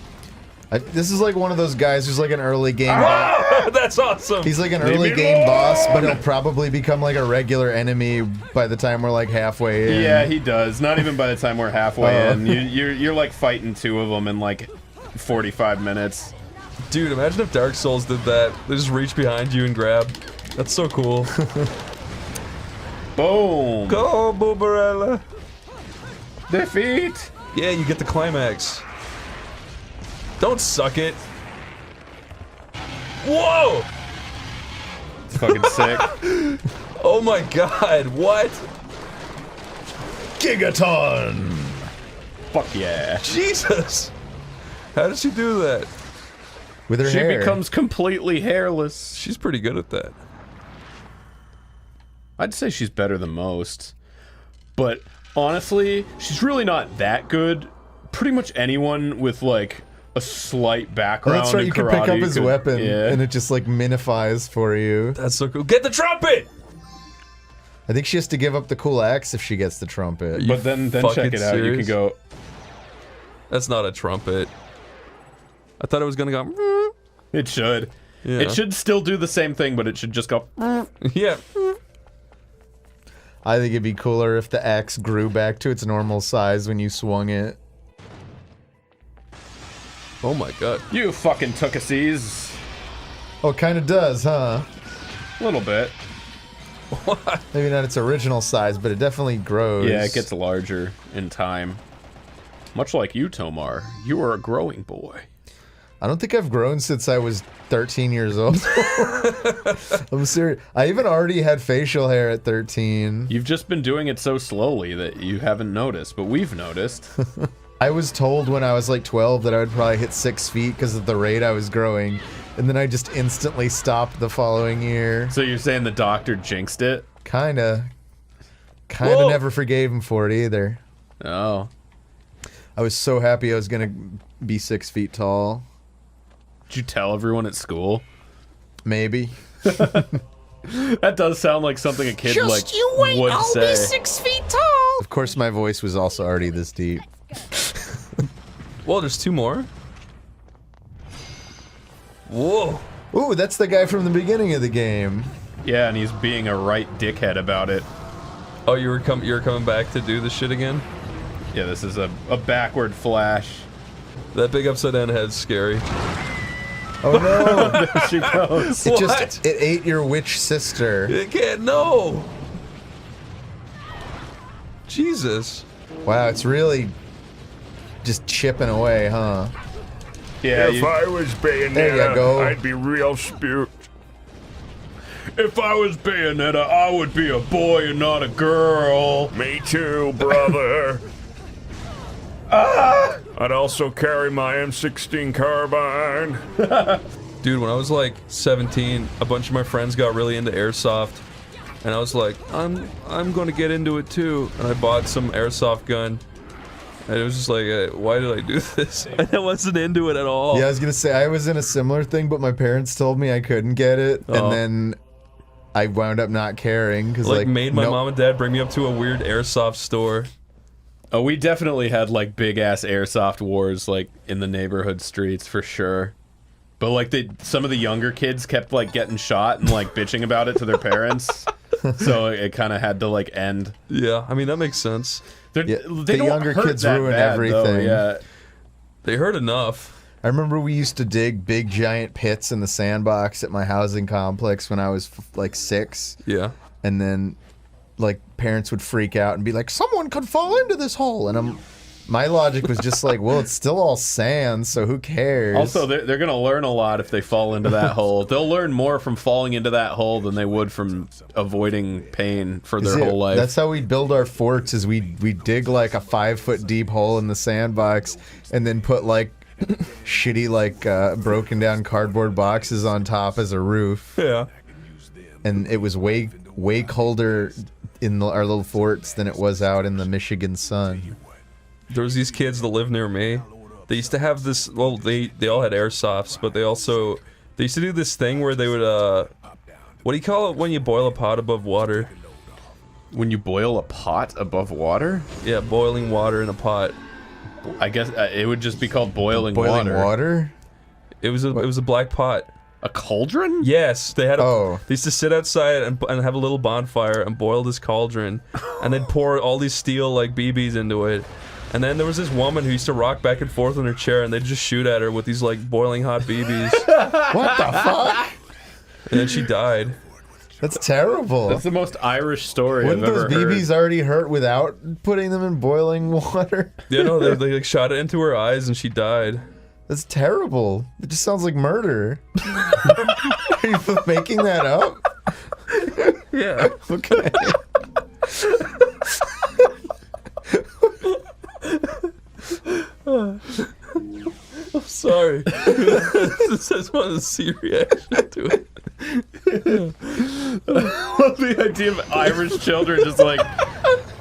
This is like one of those guys who's like an early game Ah, that's awesome. He's like an early game boss, but he'll probably become like a regular enemy by the time we're like halfway in. Yeah, he does. Not even by the time we're halfway in. You're like fighting two of them in like 45 minutes. Dude, imagine if Dark Souls did that. They just reach behind you and grab. That's so cool. Boom! Go, Booberella. Defeat! Yeah, you get the climax. Don't suck it. Whoa! It's fucking sick. Oh my god, what? Gigaton! Fuck yeah. Jesus! How did she do that? With her She hair. becomes completely hairless. She's pretty good at that. I'd say she's better than most. But honestly, she's really not that good. Pretty much anyone with like a slight background That's right, in you can karate pick up his could- weapon yeah. and it just like minifies for you. That's so cool. Get the trumpet! I think she has to give up the cool axe if she gets the trumpet. But then check fucking it out. You serious? can go. That's not a trumpet. I thought it was gonna go. It should. Yeah. It should still do the same thing, but it should just go. Yeah. I think it'd be cooler if the axe grew back to its normal size when you swung it. Oh my god. You fucking tookassies. Oh, it kind of does, huh? A little bit. What? Maybe not its original size, but it definitely grows. Yeah, it gets larger in time. Much like you, Tomar. You are a growing boy. I don't think I've grown since I was 13 years old. I'm serious. I even already had facial hair at 13. You've just been doing it so slowly that you haven't noticed, but we've noticed. I was told when I was like 12 that I would probably hit 6 feet because of the rate I was growing, and then I just instantly stopped the following year. So you're saying the doctor jinxed it? Kinda Whoa. never forgave him for it either. Oh. I was so happy I was gonna be 6 feet tall. Did you tell everyone at school? Maybe. That does sound like something a kid Just like you wait, would I'll say. be 6 feet tall. Of course my voice was also already this deep. Well, there's two more. Whoa. Ooh, that's the guy from the beginning of the game. Yeah, and he's being a right dickhead about it. Oh, you're coming back to do this shit again? Yeah, this is a backward flash. That big upside down head's scary. Oh no! There she goes. It ate your witch sister. It can't, no! Jesus. Wow, it's really just chipping away, huh? Yeah, If I was There you Bayonetta, go. I'd be real spooked. if I was Bayonetta, I would be a boy and not a girl. Me too, brother. I'd also carry my M16 carbine. Dude, when I was like 17, a bunch of my friends got really into airsoft, and I was like, I'm gonna get into it too. And I bought some airsoft gun, and it was just like, why did I do this? I wasn't into it at all. Yeah, I was gonna say I was in a similar thing, but my parents told me I couldn't get it, and then I wound up not caring because like made my mom and dad bring me up to a weird airsoft store. Oh, we definitely had like big ass airsoft wars like in the neighborhood streets for sure. But like some of the younger kids kept like getting shot and like bitching about it to their parents, so it kind of had to like end. Yeah, I mean that makes sense. They the don't younger hurt kids that ruin bad, everything. though, yeah. They hurt enough. I remember we used to dig big giant pits in the sandbox at my housing complex when I was like 6. Yeah. And then like parents would freak out and be like, someone could fall into this hole, and my logic was just like, well, it's still all sand, so who cares? Also, they're going to learn a lot if they fall into that hole. They'll learn more from falling into that hole than they would from avoiding pain for their whole life. That's how we build our forts, is we dig like a 5-foot deep hole in the sandbox and then put like shitty like broken down cardboard boxes on top as a roof. Yeah. And it was way colder in our little forts than it was out in the Michigan sun. There was these kids that lived near me. They used to have this, well, they all had airsofts, but they used to do this thing where they would, what do you call it when you boil a pot above water? When you boil a pot above water? Yeah, boiling water in a pot. I guess it would just be called boiling water? It was a black pot. A cauldron? Yes, they had Oh. They used to sit outside and have a little bonfire and boil this cauldron, and they'd pour all these steel like BBs into it. And then there was this woman who used to rock back and forth in her chair, and they'd just shoot at her with these like boiling hot BBs. What the fuck? And then she died. That's terrible. That's the most Irish story Wouldn't I've ever those heard. BBs already hurt without putting them in boiling water? Yeah, no, they like shot it into her eyes and she died. That's terrible. It just sounds like murder. Are you making that up? Yeah. Okay. I'm sorry. This is one of the C reaction to it. The idea of Irish children just like... I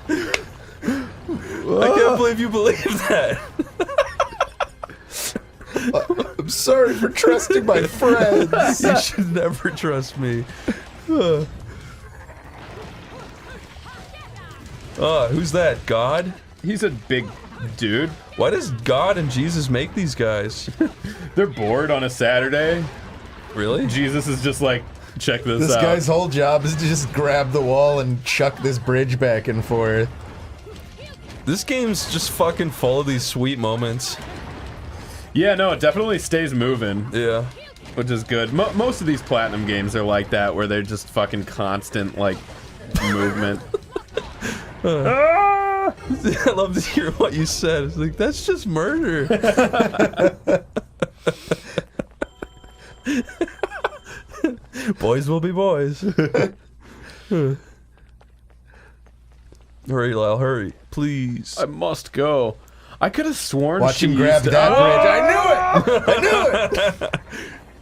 can't believe you believe that. I'm sorry for trusting my friends. You should never trust me. Who's that? God? He's a big dude. Why does God and Jesus make these guys? They're bored on a Saturday. Really? Jesus is just like, check this This out. guy's whole job is to just grab the wall and chuck this bridge back and forth. This game's just fucking full of these sweet moments. Yeah, no, it definitely stays moving. Yeah. Which is good. Most of these Platinum games are like that, where they're just fucking constant, like, movement. I love to hear what you said. It's like, that's just murder. Boys will be boys. Hurry, Lyle, hurry. Please. I must go. I could have sworn Watch she him grab used that to- bridge. I knew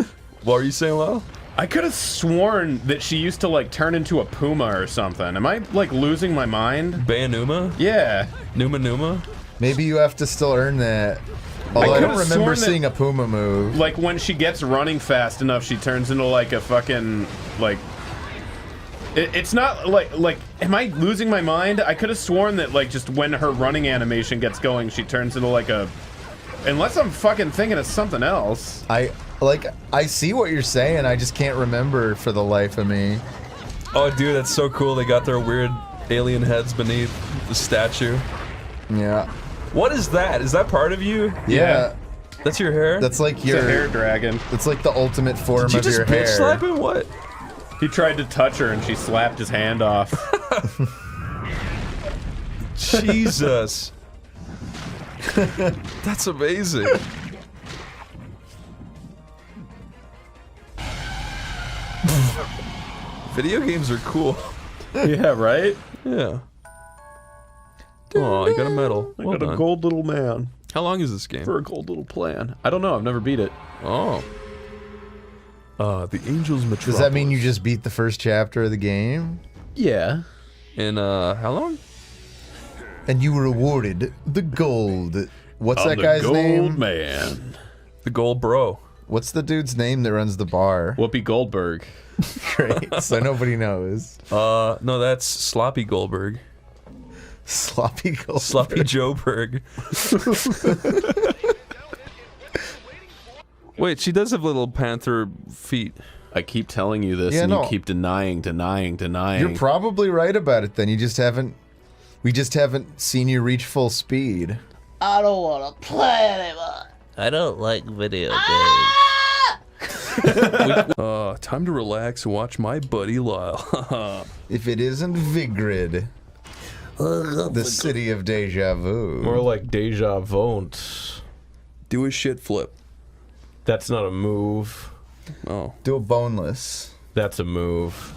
it! What are you saying, Lyle? I could have sworn that she used to, like, turn into a puma or something. Am I, like, losing my mind? Bayanuma? Yeah. Numa? Maybe you have to still earn that. Although I don't could've remember sworn that- seeing a puma move. Like, when she gets running fast enough, she turns into, like, a fucking, like... It's not, like, am I losing my mind? I could have sworn that, like, just when her running animation gets going, she turns into, like, a... Unless I'm fucking thinking of something else. I see what you're saying, I just can't remember for the life of me. Oh, dude, that's so cool. They got their weird alien heads beneath the statue. Yeah. What is that? Is that part of you? Yeah. That's your hair? That's like It's your a hair dragon. It's like the ultimate form Did you of just your bitch hair. slap him? What? He tried to touch her and she slapped his hand off. Jesus. That's amazing. Video games are cool. Yeah, right? Yeah. Oh, you got a medal. I Well got done. a gold little man. How long is this game? For a gold little plan. I don't know. I've never beat it. Oh. The Angels Metropolis. Does that mean you just beat the first chapter of the game? Yeah. In, how long? And you were awarded the gold. What's I'm that guy's the gold name? man. The Gold Bro. What's the dude's name that runs the bar? Whoopi Goldberg. Great. So nobody knows. No, that's Sloppy Goldberg. Sloppy Goldberg. Sloppy Joeberg. Wait, she does have little panther feet. I keep telling you this, Yeah, and no. you keep denying. You're probably right about it then. You just haven't... We just haven't seen you reach full speed. I don't want to play anymore. I don't like video Time to relax and watch my buddy Lyle. If it isn't Vigrid, the city of deja vu. More like deja vont. Do a shit flip. That's not a move. Oh. Do a boneless. That's a move.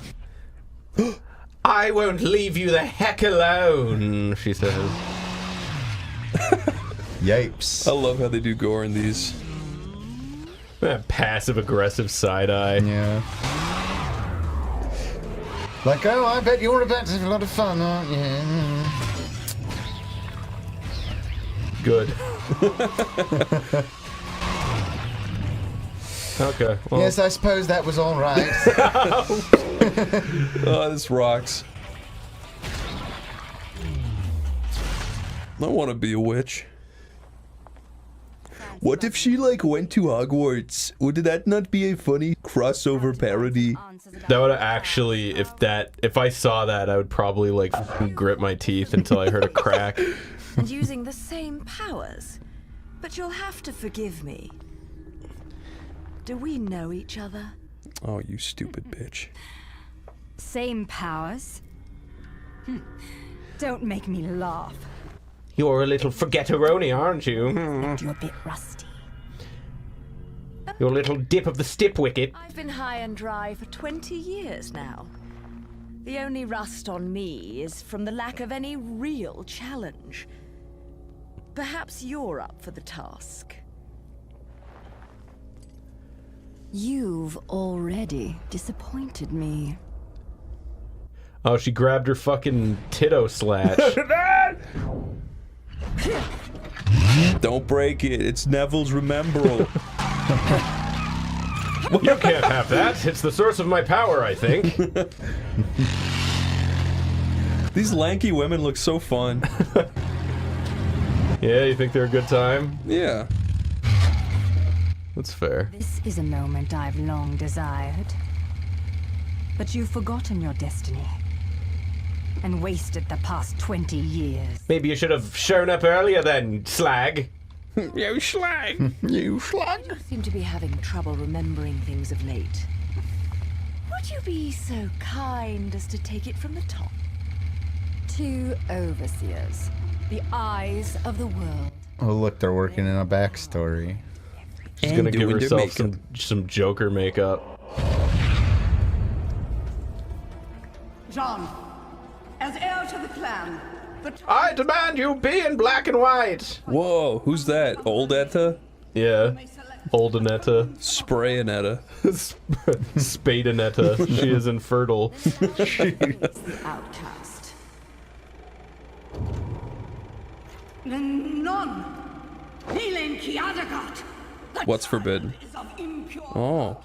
I won't leave you the heck alone, she says. Yipes. I love how they do gore in these. Passive-aggressive side-eye. Yeah. Like, oh, I bet you're about to have a lot of fun, aren't you? Good. Okay. Well. Yes, I suppose that was all right. Oh, this rocks. I want to be a witch. What if she, like, went to Hogwarts? Would that not be a funny crossover parody? That would actually, if I saw that, I would probably, like, grit my teeth until I heard a crack. And using the same powers. But you'll have to forgive me. Do we know each other? Oh, you stupid bitch. Same powers? Don't make me laugh. You're a little forgetteroni, aren't you? You're a bit rusty. Your little dip of the stip wicket. I've been high and dry for 20 years now. The only rust on me is from the lack of any real challenge. Perhaps you're up for the task. You've already disappointed me. Oh, she grabbed her fucking titto slatch. Don't break it. It's Neville's Rememberall. You can't have that. It's the source of my power, I think. These lanky women look so fun. Yeah, you think they're a good time? Yeah. That's fair. This is a moment I've long desired. But you've forgotten your destiny. And wasted the past 20 years. Maybe you should have shown up earlier then, slag. You slag. You slag. You seem to be having trouble remembering things of late. Would you be so kind as to take it from the top? 2 overseers. The eyes of the world. Oh, look, they're working in a backstory. She's gonna give herself some Joker makeup. John, as heir to the clan, I demand you be in black and white. Whoa, who's that? Old Etta? Yeah. Old Anetta. Sprayinetta. Spadenetta. She is infertile. Outcast. None. Healing Kiadagat. What's forbidden? Is of impure. Oh.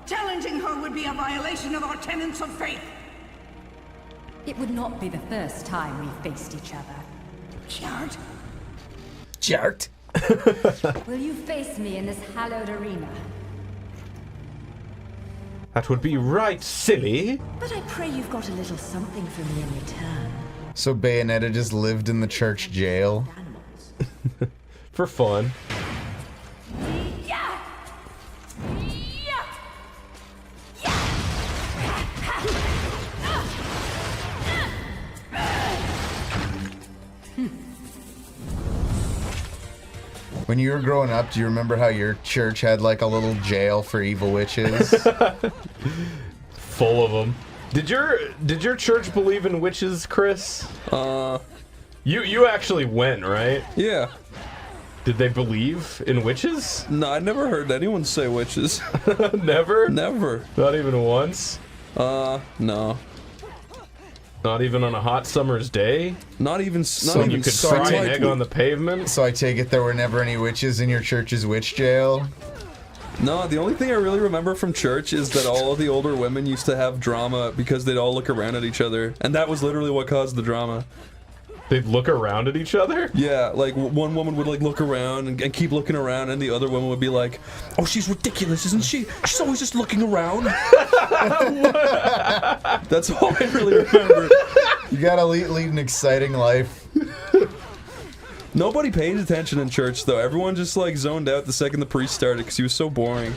Challenging her would be a violation of our tenets of faith. It would not be the first time we faced each other. Jart? Jart. Will you face me in this hallowed arena? That would be right, silly. But I pray you've got a little something for me in return. So Bayonetta just lived in the church jail. Animals. For fun. Yeah! Yeah! When you were growing up, do you remember how your church had like a little jail for evil witches? Full of them. Did your church believe in witches, Chris? You actually went, right? Yeah. Did they believe in witches? No, I never heard anyone say witches. Never? Never. Not even once? No. Not even on a hot summer's day? Not even. When you could fry an egg on the pavement? So I take it there were never any witches in your church's witch jail? No, the only thing I really remember from church is that all of the older women used to have drama because they'd all look around at each other, and that was literally what caused the drama. They'd look around at each other? Yeah, like one woman would like look around and keep looking around, and the other woman would be like, "Oh, she's ridiculous, isn't she? She's always just looking around." That's all I really remember. You gotta lead an exciting life. Nobody paid attention in church though. Everyone just like zoned out the second the priest started because he was so boring.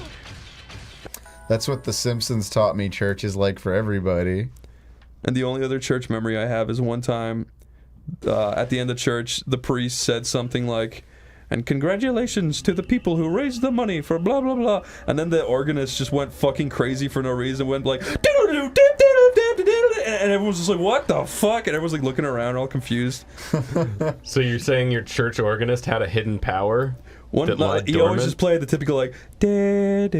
That's what The Simpsons taught me church is like for everybody. And the only other church memory I have is one time at the end of church, the priest said something like, "And congratulations to the people who raised the money for blah blah blah," and then the organist just went fucking crazy for no reason, went like, and everyone's just like, "What the fuck?" And everyone's like looking around, all confused. So you're saying your church organist had a hidden power? He always just played the typical like, and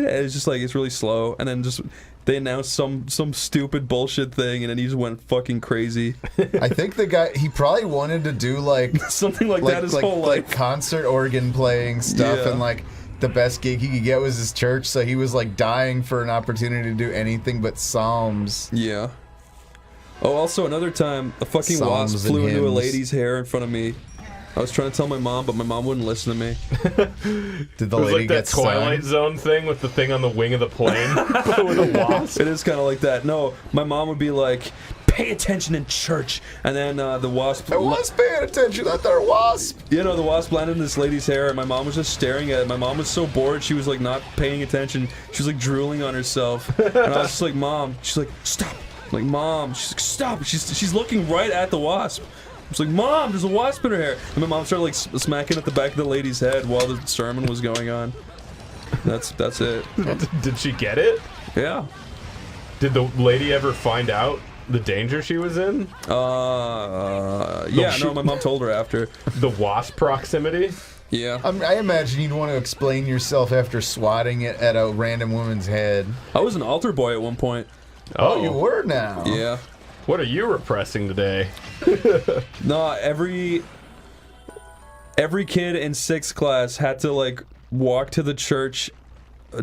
it's just like it's really slow, and then just they announced some stupid bullshit thing, and then he just went fucking crazy. I think the guy, he probably wanted to do like something like that his whole life, like concert organ playing stuff, Yeah. and like the best gig he could get was his church, so he was like dying for an opportunity to do anything but psalms. Yeah. Oh, also another time, a fucking Psalms wasp and flew into a hymns. lady's hair in front of me. I was trying to tell my mom, but my mom wouldn't listen to me. Did the It was lady like that get Twilight stung? Zone thing with the thing on the wing of the plane, but with a wasp. It is kind of like that. No, my mom would be like, "Pay attention in church," and then the wasp. I was paying attention. I thought a wasp. You know, the wasp landed in this lady's hair, and my mom was just staring at it. My mom was so bored, she was like not paying attention. She was like drooling on herself, and I was just like, "Mom," she's like, "Stop!" I'm like, "Mom," she's like, "Stop!" She's looking right at the wasp. I was like, "Mom, there's a wasp in her hair," and my mom started like smacking at the back of the lady's head while the sermon was going on. That's it. Did she get it? Yeah. Did the lady ever find out the danger she was in? Yeah. No, my mom told her after. The wasp proximity? Yeah. I imagine you'd want to explain yourself after swatting it at a random woman's head. I was an altar boy at one point. Oh, you were now. Yeah. What are you repressing today? No, every kid in 6th class had to like walk to the church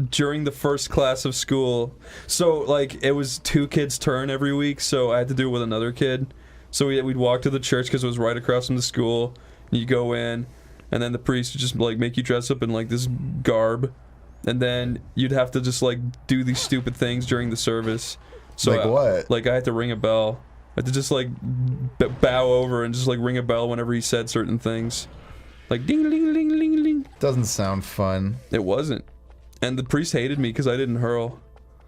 during the first class of school. So like it was 2 kids' turn every week, so I had to do it with another kid. So we'd walk to the church because it was right across from the school. You go in, and then the priest would just like make you dress up in like this garb, and then you'd have to just like do these stupid things during the service. So like what? Like I had to ring a bell. I had to just like bow over and just like ring a bell whenever he said certain things. Like ding ding ding ding ding. Doesn't sound fun. It wasn't. And the priest hated me because I didn't hurl.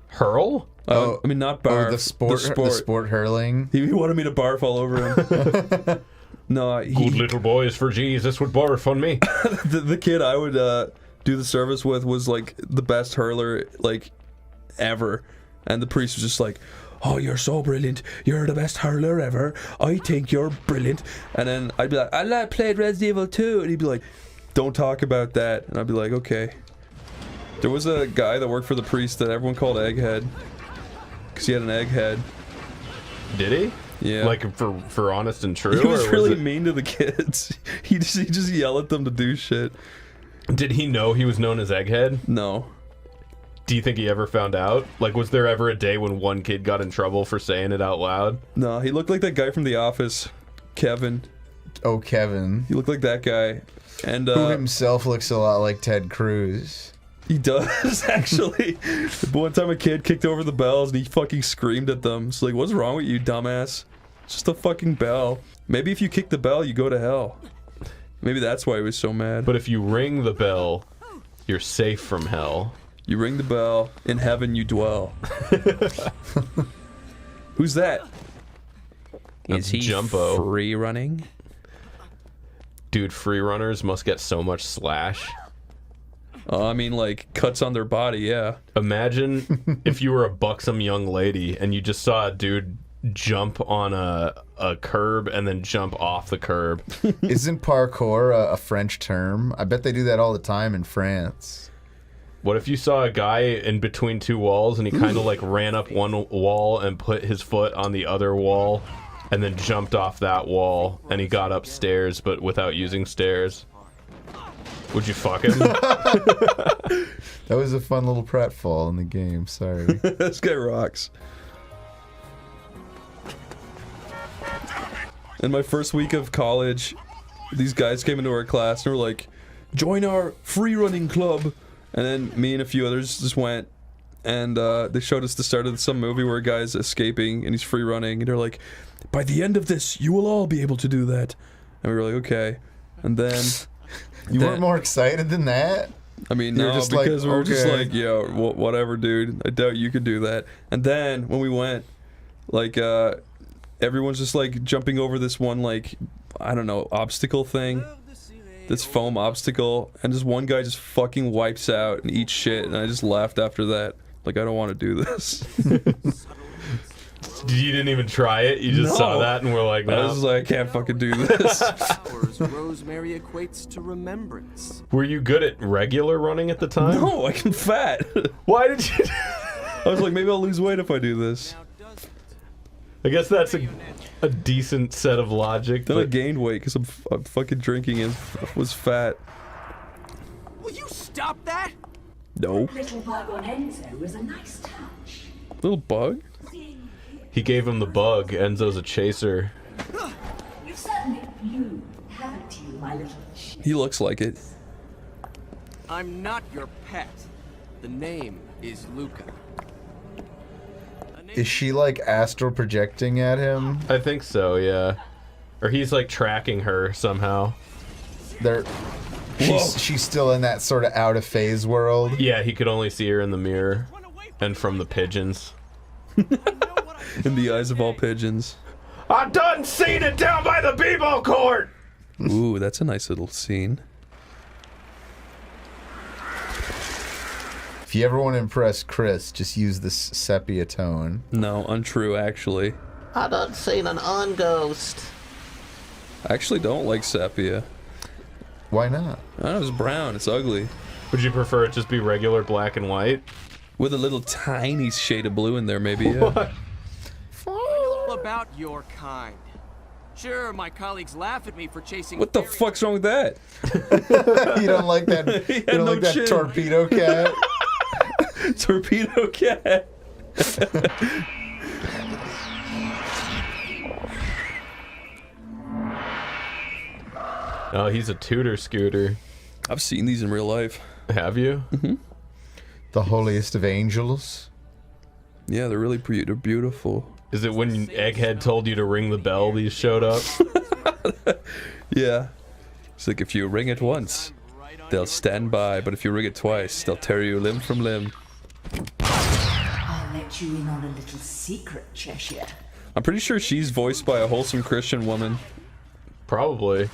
Hurl? I mean not barf. Oh, the sport hurling. He wanted me to barf all over him. No, Good little boys for Jesus would barf on me. the kid I would do the service with was like the best hurler like ever. And the priest was just like, "Oh, you're so brilliant. You're the best hurler ever. I think you're brilliant." And then I'd be like, "I played Resident Evil 2." And he'd be like, "Don't talk about that." And I'd be like, "Okay." There was a guy that worked for the priest that everyone called Egghead. Because he had an egg head. Did he? Yeah. Like for honest and true? He was or really it... mean to the kids. He just yell at them to do shit. Did he know he was known as Egghead? No. Do you think he ever found out? Like, was there ever a day when one kid got in trouble for saying it out loud? No, he looked like that guy from The Office, Kevin. Oh, Kevin. He looked like that guy. And who himself looks a lot like Ted Cruz. He does, actually. One time a kid kicked over the bells and he fucking screamed at them. It's like, "What's wrong with you, dumbass? It's just a fucking bell. Maybe if you kick the bell, you go to hell." Maybe that's why he was so mad. But if you ring the bell, you're safe from hell. You ring the bell, in heaven you dwell. Who's that? That's Is he Jumbo. free running? Dude, free runners must get so much slash. I mean, like, cuts on their body, yeah. Imagine if you were a buxom young lady and you just saw a dude jump on a curb and then jump off the curb. Isn't parkour a French term? I bet they do that all the time in France. What if you saw a guy in between two walls and he kind of like ran up one wall and put his foot on the other wall and then jumped off that wall and he got upstairs but without using stairs? Would you fuck him? That was a fun little pratfall in the game, sorry. This guy rocks. In my first week of college, these guys came into our class and were like, join our free running club. And then me and a few others just went, and they showed us the start of some movie where a guy's escaping and he's free running, and they're like, by the end of this, you will all be able to do that. And we were like, okay. And then... You weren't more excited than that? I mean, You were no, just because like, we were just okay. like, yo, whatever, dude. I doubt you could do that. And then, when we went, like, everyone's just, like, jumping over this one, like, I don't know, obstacle thing. This foam obstacle, and just one guy just fucking wipes out and eats shit, and I just laughed after that. Like, I don't want to do this. You didn't even try it? You just saw that and were like, no. I was like, I can't fucking do this. Rosemary equates to remembrance. Were you good at regular running at the time? No, I'm fat. Why did you I was like, maybe I'll lose weight if I do this. I guess that's a decent set of logic. Then I gained weight because I'm fucking drinking and was fat. Will you stop that? No. Little bug on Enzo was a nice touch. Little bug? He gave him the bug. Enzo's a chaser. You've certainly bloomed, haven't you, my little sheep? He looks like it. I'm not your pet. The name is Luca. Is she like astral projecting at him? I think so, yeah. Or he's like tracking her somehow. She's still in that sort of out of phase world. Yeah, he could only see her in the mirror and from the pigeons. In the eyes of all pigeons. I done seen it down by the b-ball court! Ooh, that's a nice little scene. If you ever want to impress Chris, just use this sepia tone. No, untrue, actually. I done seen an unghost. I actually don't like sepia. Why not? I don't know, it's brown, it's ugly. Would you prefer it just be regular black and white? With a little tiny shade of blue in there, maybe, yeah. All about your kind. Sure, my colleagues laugh at me for chasing. What the fuck's wrong with that? You don't like that? You don't like that torpedo cat? Torpedo cat. Oh, he's a tutor scooter. I've seen these in real life. Have you? Mm-hmm. The holiest of angels. Yeah, they're really they're beautiful. Is it when Egghead told you to ring the bell these showed up? Yeah. It's like if you ring it once, they'll stand by, but if you ring it twice, they'll tear you limb from limb. I'll let you in on a little secret, Cheshire. I'm pretty sure she's voiced by a wholesome Christian woman. Probably.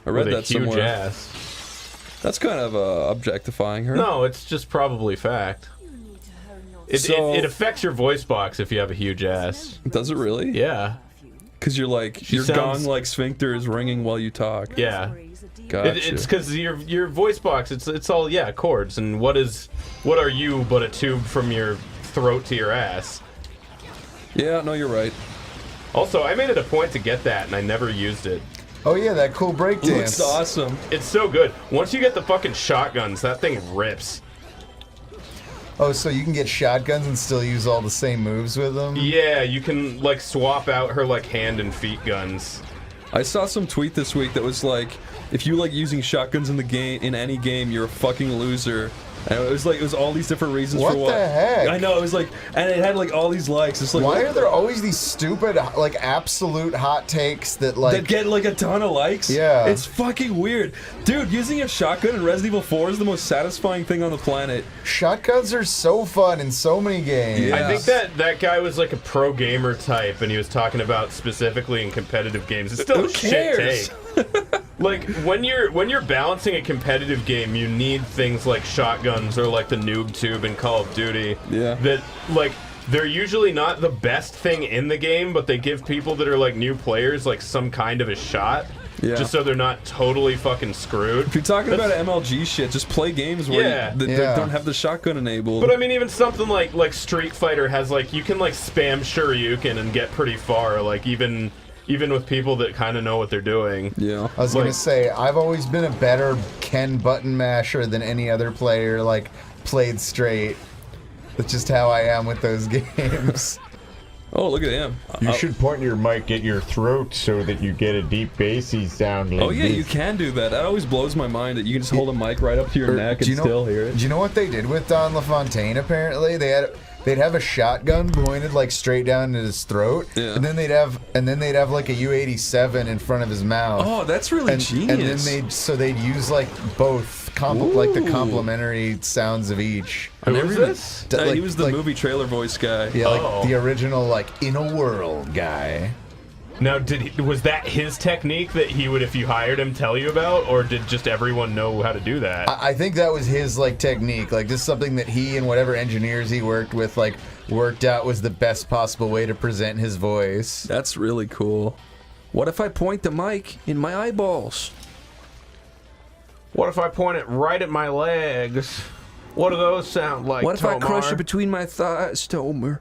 I read With that a huge somewhere. ass. That's kind of objectifying her. No, it's just probably fact. It affects your voice box if you have a huge ass. Does it really? Yeah. Because you're like, your gong-like sphincter is ringing while you talk. Yeah. Gotcha. It's because your voice box, it's all, yeah, chords. And what are you but a tube from your throat to your ass? Yeah, no, you're right. Also, I made it a point to get that, and I never used it. Oh yeah, that cool breakdance. Looks awesome. It's so good. Once you get the fucking shotguns, that thing rips. Oh, so you can get shotguns and still use all the same moves with them? Yeah, you can, like, swap out her, like, hand and feet guns. I saw some tweet this week that was like, if you like using shotguns in the game, in any game, you're a fucking loser. And it was all these different reasons for what. What the heck? I know, it was like, and it had like all these likes. It's like, why are there always these stupid, like, absolute hot takes that, like... that get like a ton of likes? Yeah. It's fucking weird. Dude, using a shotgun in Resident Evil 4 is the most satisfying thing on the planet. Shotguns are so fun in so many games. Yeah. I think that guy was like a pro gamer type, and he was talking about specifically in competitive games. It's still Who a cares? shit take. Like, when you're balancing a competitive game, you need things like shotguns or like the noob tube in Call of Duty. Yeah. That, like, they're usually not the best thing in the game, but they give people that are like new players like some kind of a shot. Yeah. Just so they're not totally fucking screwed. If you're talking about MLG shit, just play games where they don't have the shotgun enabled. But I mean, even something like Street Fighter has like, you can like spam Shoryuken and get pretty far, like even with people that kind of know what they're doing. Yeah. I was gonna say, I've always been a better Ken button masher than any other player, like, played straight. That's just how I am with those games. Oh, look at him. You should point your mic at your throat so that you get a deep bassy sound. Like yeah, you can do that. That always blows my mind that you can just hold a mic right up to your neck and still hear it. Do you know what they did with Don LaFontaine, apparently? They'd have a shotgun pointed like straight down into his throat, and then they'd have like a U-87 in front of his mouth. Oh, that's really genius. And then they'd use like both, like the complementary sounds of each. Who was this? He was the movie trailer voice guy. Yeah, like the original, like, in a world guy. Now, was that his technique that he would, if you hired him, tell you about, or did just everyone know how to do that? I think that was his like technique. Like, this is something that he and whatever engineers he worked with like worked out was the best possible way to present his voice. That's really cool. What if I point the mic in my eyeballs? What if I point it right at my legs? What do those sound like, What if I crush Tomar? it between my thighs, Tomer?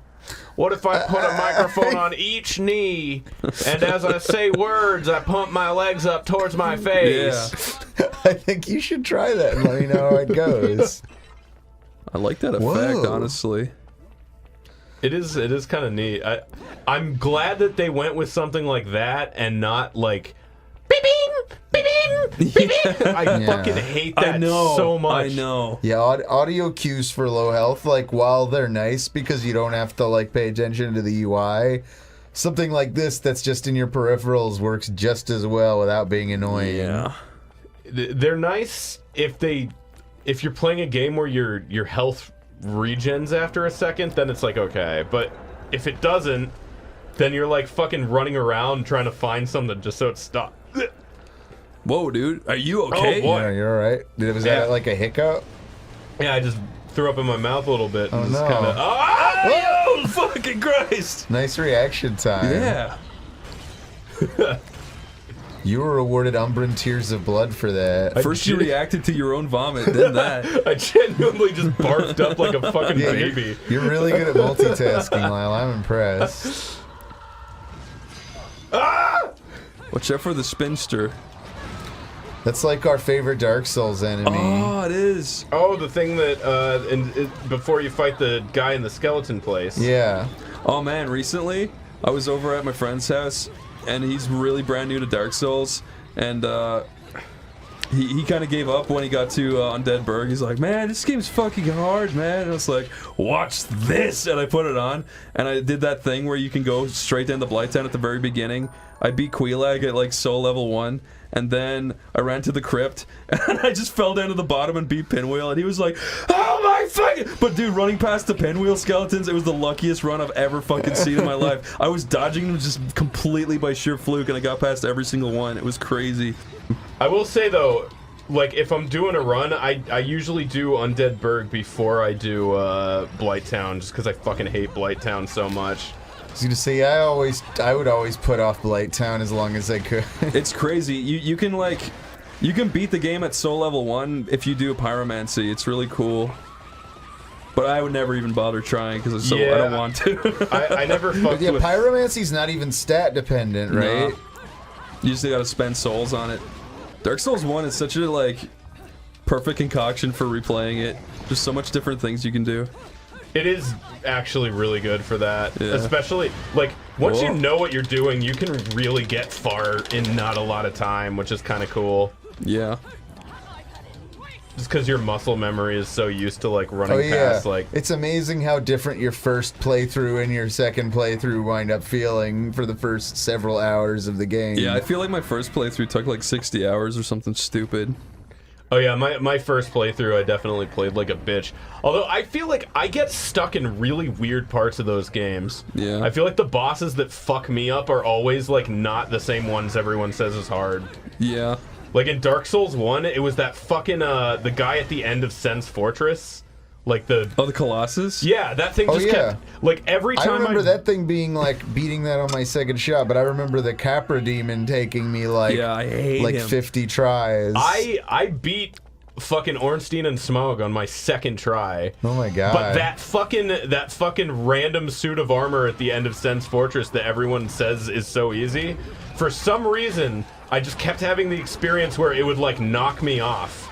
What if I put a microphone on each knee, and as I say words, I pump my legs up towards my face? Yeah. I think you should try that and let me know how it goes. I like that effect, honestly. It is kind of neat. I'm glad that they went with something like that and not like beep beep beep beep beep beep. I fucking hate that so much. I know. Yeah, audio cues for low health, like, while they're nice because you don't have to like pay attention to the UI, something like this that's just in your peripherals works just as well without being annoying. Yeah. They're nice if you're playing a game where your health regens after a second, then it's like okay. But if it doesn't, then you're like fucking running around trying to find something just so it stops. Whoa, dude. Are you okay? Oh, boy. Yeah, you're alright. Was that like a hiccup? Yeah, I just threw up in my mouth a little bit. And Oh, just no. kinda, Oh, fucking Christ. Nice reaction time. Yeah. You were awarded Umbran Tears of Blood for that. First you reacted to your own vomit, then that. I genuinely just barfed up like a fucking baby. You're really good at multitasking, Lyle. I'm impressed. Watch out for the spinster. That's like our favorite Dark Souls enemy. Oh, it is. Oh, the thing that before you fight the guy in the skeleton place. Yeah. Oh man, recently I was over at my friend's house, and he's really brand new to Dark Souls, and he kind of gave up when he got to Undead Burg. He's like, man, this game's fucking hard, man. And I was like, watch this, and I put it on, and I did that thing where you can go straight down the Blighttown at the very beginning. I beat Quelaag at like Soul level 1, and then I ran to the crypt, and I just fell down to the bottom and beat Pinwheel, and he was like, oh my fucking... But dude, running past the Pinwheel skeletons, it was the luckiest run I've ever fucking seen in my life. I was dodging them just completely by sheer fluke, and I got past every single one. It was crazy. I will say though, like if I'm doing a run, I usually do Undead Burg before I do Blighttown, just because I fucking hate Blighttown so much. I was gonna say, I would always put off Blighttown as long as I could. It's crazy. You can beat the game at Soul level 1 if you do Pyromancy. It's really cool. But I would never even bother trying because I don't want to. I never fucked with... Pyromancy's not even stat dependent, right? No. You just gotta spend souls on it. Dark Souls 1 is such a like perfect concoction for replaying it. There's so much different things you can do. It is actually really good for that. Yeah. Especially, like, once you know what you're doing, you can really get far in not a lot of time, which is kind of cool. Yeah. Just because your muscle memory is so used to, like, running past, like... It's amazing how different your first playthrough and your second playthrough wind up feeling for the first several hours of the game. Yeah, I feel like my first playthrough took like 60 hours or something stupid. Oh yeah, my first playthrough I definitely played like a bitch. Although I feel like I get stuck in really weird parts of those games. Yeah. I feel like the bosses that fuck me up are always like not the same ones everyone says is hard. Yeah. Like in Dark Souls 1, it was that fucking the guy at the end of Sen's Fortress. Like the Colossus? Yeah, that thing just kept like every time I remember that thing being like beating that on my second shot, but I remember the Capra Demon taking me like I hate like him. 50 tries. I beat fucking Ornstein and Smough on my second try. Oh my god. But that fucking random suit of armor at the end of Sen's Fortress that everyone says is so easy, for some reason I just kept having the experience where it would like knock me off.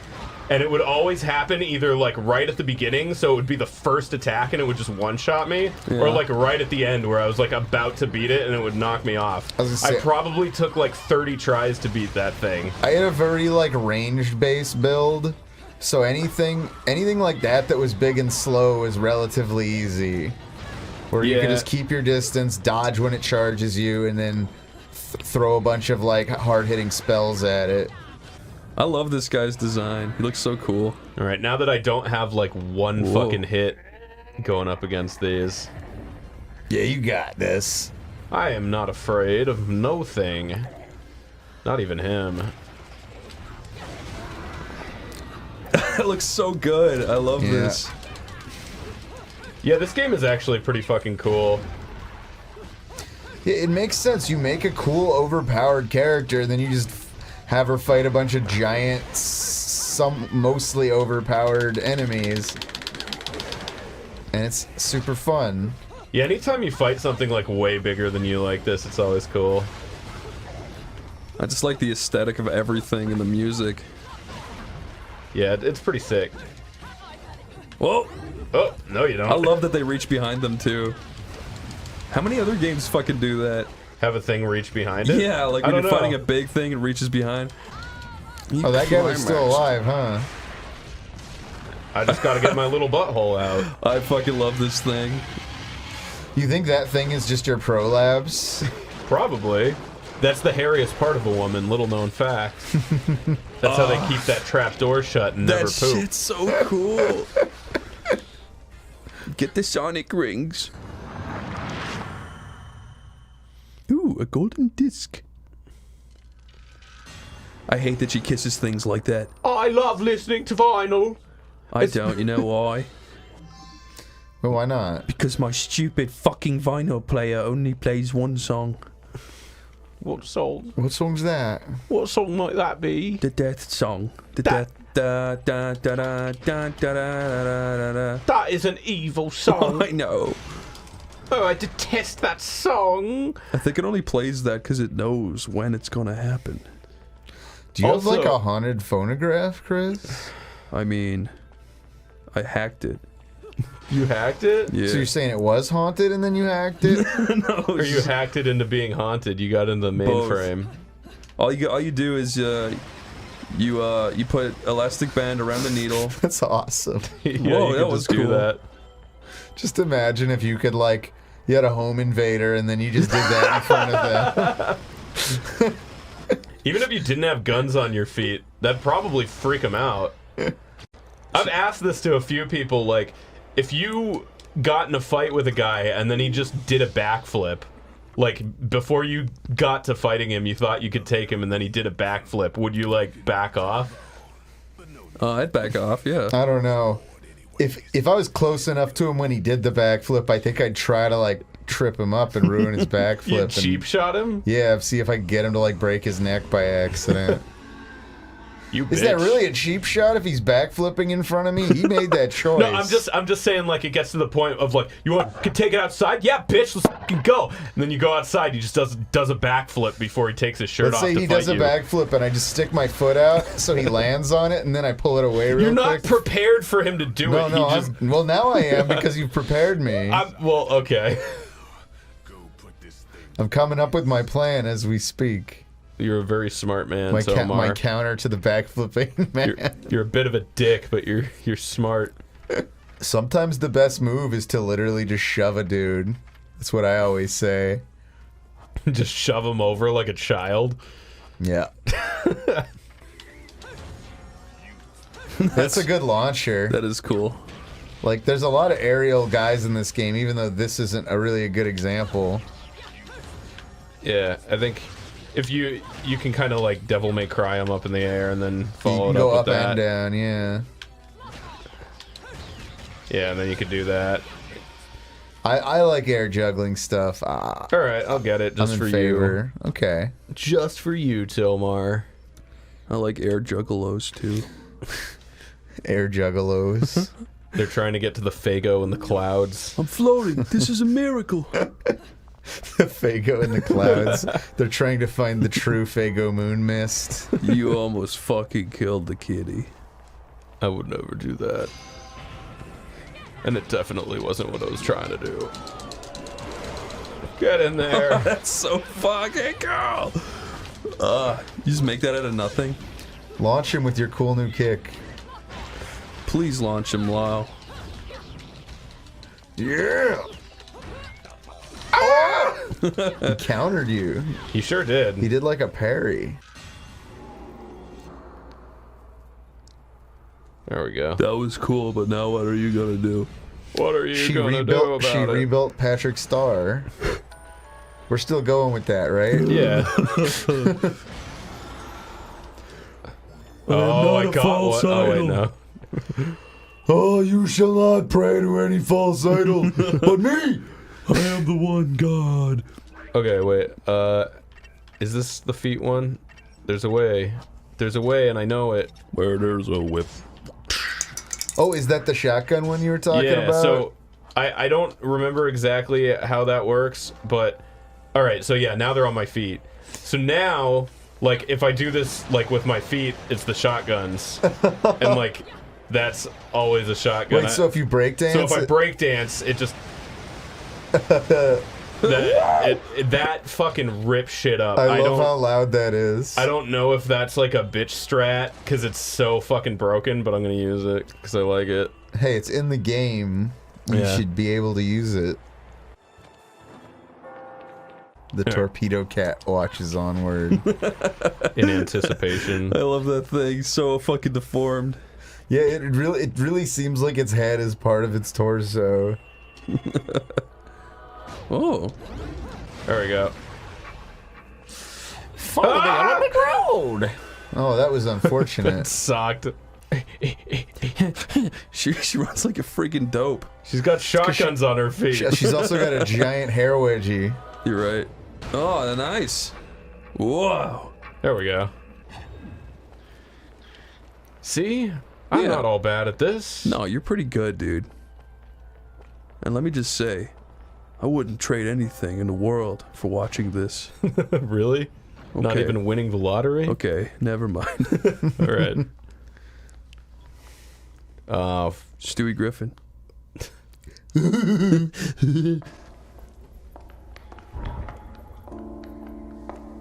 And it would always happen either like right at the beginning, so it would be the first attack and it would just one-shot me, or like right at the end where I was like about to beat it and it would knock me off. I probably took like 30 tries to beat that thing. I had a very like ranged base build, so anything like that was big and slow is relatively easy. Where you can just keep your distance, dodge when it charges you, and then throw a bunch of like hard-hitting spells at it. I love this guy's design. He looks so cool. All right, now that I don't have like one fucking hit going up against these. Yeah, you got this. I am not afraid of no thing. Not even him. It looks so good. I love this. Yeah, this game is actually pretty fucking cool. Yeah, it makes sense. You make a cool, overpowered character, then you just have her fight a bunch of giant, some mostly overpowered enemies, and it's super fun. Yeah, anytime you fight something like way bigger than you like this, it's always cool. I just like the aesthetic of everything and the music. Yeah, it's pretty sick. Whoa! Oh, no you don't. I love that they reach behind them too. How many other games fucking do that? Have a thing reach behind it? Yeah, like when you're fighting a big thing and reaches behind. Oh, that guy was still alive, huh? I just gotta get my little butthole out. I fucking love this thing. You think that thing is just your prolapse? Probably. That's the hairiest part of a woman, little known fact. That's how they keep that trap door shut and never poop. That shit's so cool. Get the sonic rings. Ooh, a golden disc. I hate that she kisses things like that. I love listening to vinyl. I don't, you know why? Well, why not? Because my stupid fucking vinyl player only plays one song. What song? What song's that? What song might that be? The death song. The death. Da, da, da, da, da, da, da, da, da. That is an evil song. I know. Oh, I detest that song. I think it only plays that because it knows when it's gonna happen. Do you have like a haunted phonograph, Chris? I mean, I hacked it. You hacked it? Yeah. So you're saying it was haunted and then you hacked it? No. Or you hacked it into being haunted? You got into the mainframe. All you do is you put elastic band around the needle. That's awesome. Yeah, whoa, you that could was just do cool. that. Just imagine if you could like, you had a home invader and then you just did that in front of them. Even if you didn't have guns on your feet, that'd probably freak them out. I've asked this to a few people, like, if you got in a fight with a guy and then he just did a backflip, like, before you got to fighting him, you thought you could take him and then he did a backflip, would you, like, back off? I'd back off, yeah. I don't know. If I was close enough to him when he did the backflip, I think I'd try to like trip him up and ruin his backflip. You cheap shot him? Yeah, see if I could get him to like break his neck by accident. You bitch. Is that really a cheap shot if he's backflipping in front of me? He made that choice. No, I'm just saying, like, it gets to the point of like, you want to take it outside? Yeah, bitch, let's fucking go. And then you go outside, he just does a backflip before he takes his shirt Let's off. say to he fight does a you. backflip and I just stick my foot out so he lands on it and then I pull it away real You're not quick. prepared for him to do it. No, He just... well now I am because you've prepared me. Well, okay. I'm coming up with my plan as we speak. You're a very smart man, My Omar. counter to the backflipping man. You're a bit of a dick, but you're smart. Sometimes the best move is to literally just shove a dude. That's what I always say. Just shove him over like a child. Yeah. That's a good launcher. That is cool. Like, there's a lot of aerial guys in this game, even though this isn't really a good example. Yeah, I think if you can kind of like Devil May Cry him up in the air and then follow You it can go up up with that. and down, yeah. Yeah, and then you could do that. I like air juggling stuff. All right, I'll get it just I'm in for favor. you. Okay. Just for you, Tilmar. I like air juggalos too. Air juggalos. They're trying to get to the Fago in the clouds. I'm floating. This is a miracle. The Fago in the clouds. They're trying to find the true Fago moon mist. You almost fucking killed the kitty. I would never do that. And it definitely wasn't what I was trying to do. Get in there. That's so fucking cool. You just make that out of nothing? Launch him with your cool new kick. Please launch him, Lyle. Yeah! Ah! He countered you. He sure did. He did like a parry. There we go. That was cool, but now what are you gonna do? What are you gonna do about she it? rebuilt Patrick's star. We're still going with that, right? Yeah. Oh, I got one. Oh, wait, no. Oh, you shall not pray to any false idol, but me! I am the one God. Okay, wait. Is this the feet one? There's a way. There's a way, and I know it. Where there's a whip. Oh, is that the shotgun one you were talking Yeah, about? so I don't remember exactly how that works, but alright, so yeah, now they're on my feet. So now, like, if I do this, like, with my feet, it's the shotguns. And, like, that's always a shotgun. Wait, so if you breakdance... So if I breakdance, it just... that fucking rips shit up. I love how loud that is. I don't know if that's like a bitch strat, because it's so fucking broken, but I'm gonna use it, because I like it. Hey, it's in the game. You should be able to use it. The torpedo cat watches onward. In anticipation. I love that thing. So fucking deformed. Yeah, it really seems like its head is part of its torso. Oh. There we go. Follow me on the road. Oh, that was unfortunate. Sucked. She runs like a freaking dope. She's got shotguns on her feet. She's also got a giant hair wedgie. You're right. Oh, nice. Whoa. There we go. See? I'm not all bad at this. No, you're pretty good, dude. And let me just say, I wouldn't trade anything in the world for watching this. Really? Okay. Not even winning the lottery? Okay, never mind. Alright. Stewie Griffin.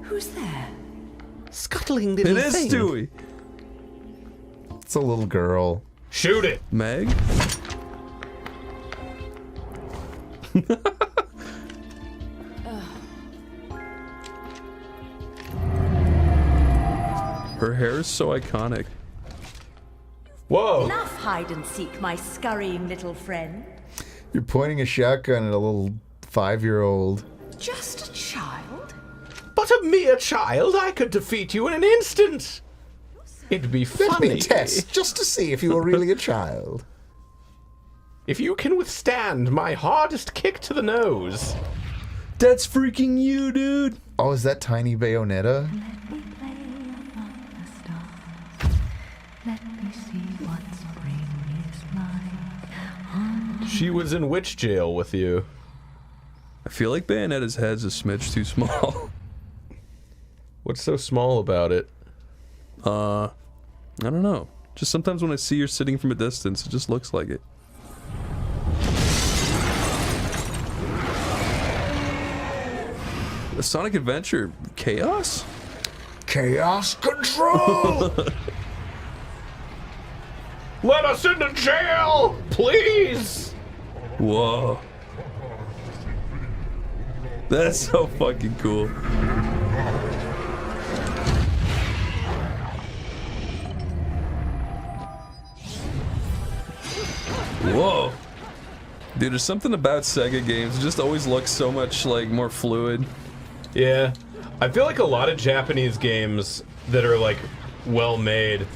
Who's there? Scuttling little It is thing. Stewie. It's a little girl. Shoot it! Meg? Her hair is so iconic. Whoa! Enough hide and seek, my scurrying little friend. You're pointing a shotgun at a little 5-year-old. Just a child? But a mere child, I could defeat you in an instant! It'd be funny. Let me test, just to see if you were really a child. If you can withstand my hardest kick to the nose. That's freaking you, dude! Oh, is that tiny Bayonetta? She was in witch jail with you. I feel like Bayonetta's head's a smidge too small. What's so small about it? I don't know. Just sometimes when I see her sitting from a distance, it just looks like it. A Sonic Adventure Chaos? Chaos Control! Let us into jail! Please! Whoa. That's so fucking cool. Whoa. Dude, there's something about Sega games. It just always looks so much, like, more fluid. Yeah. I feel like a lot of Japanese games that are, like, well made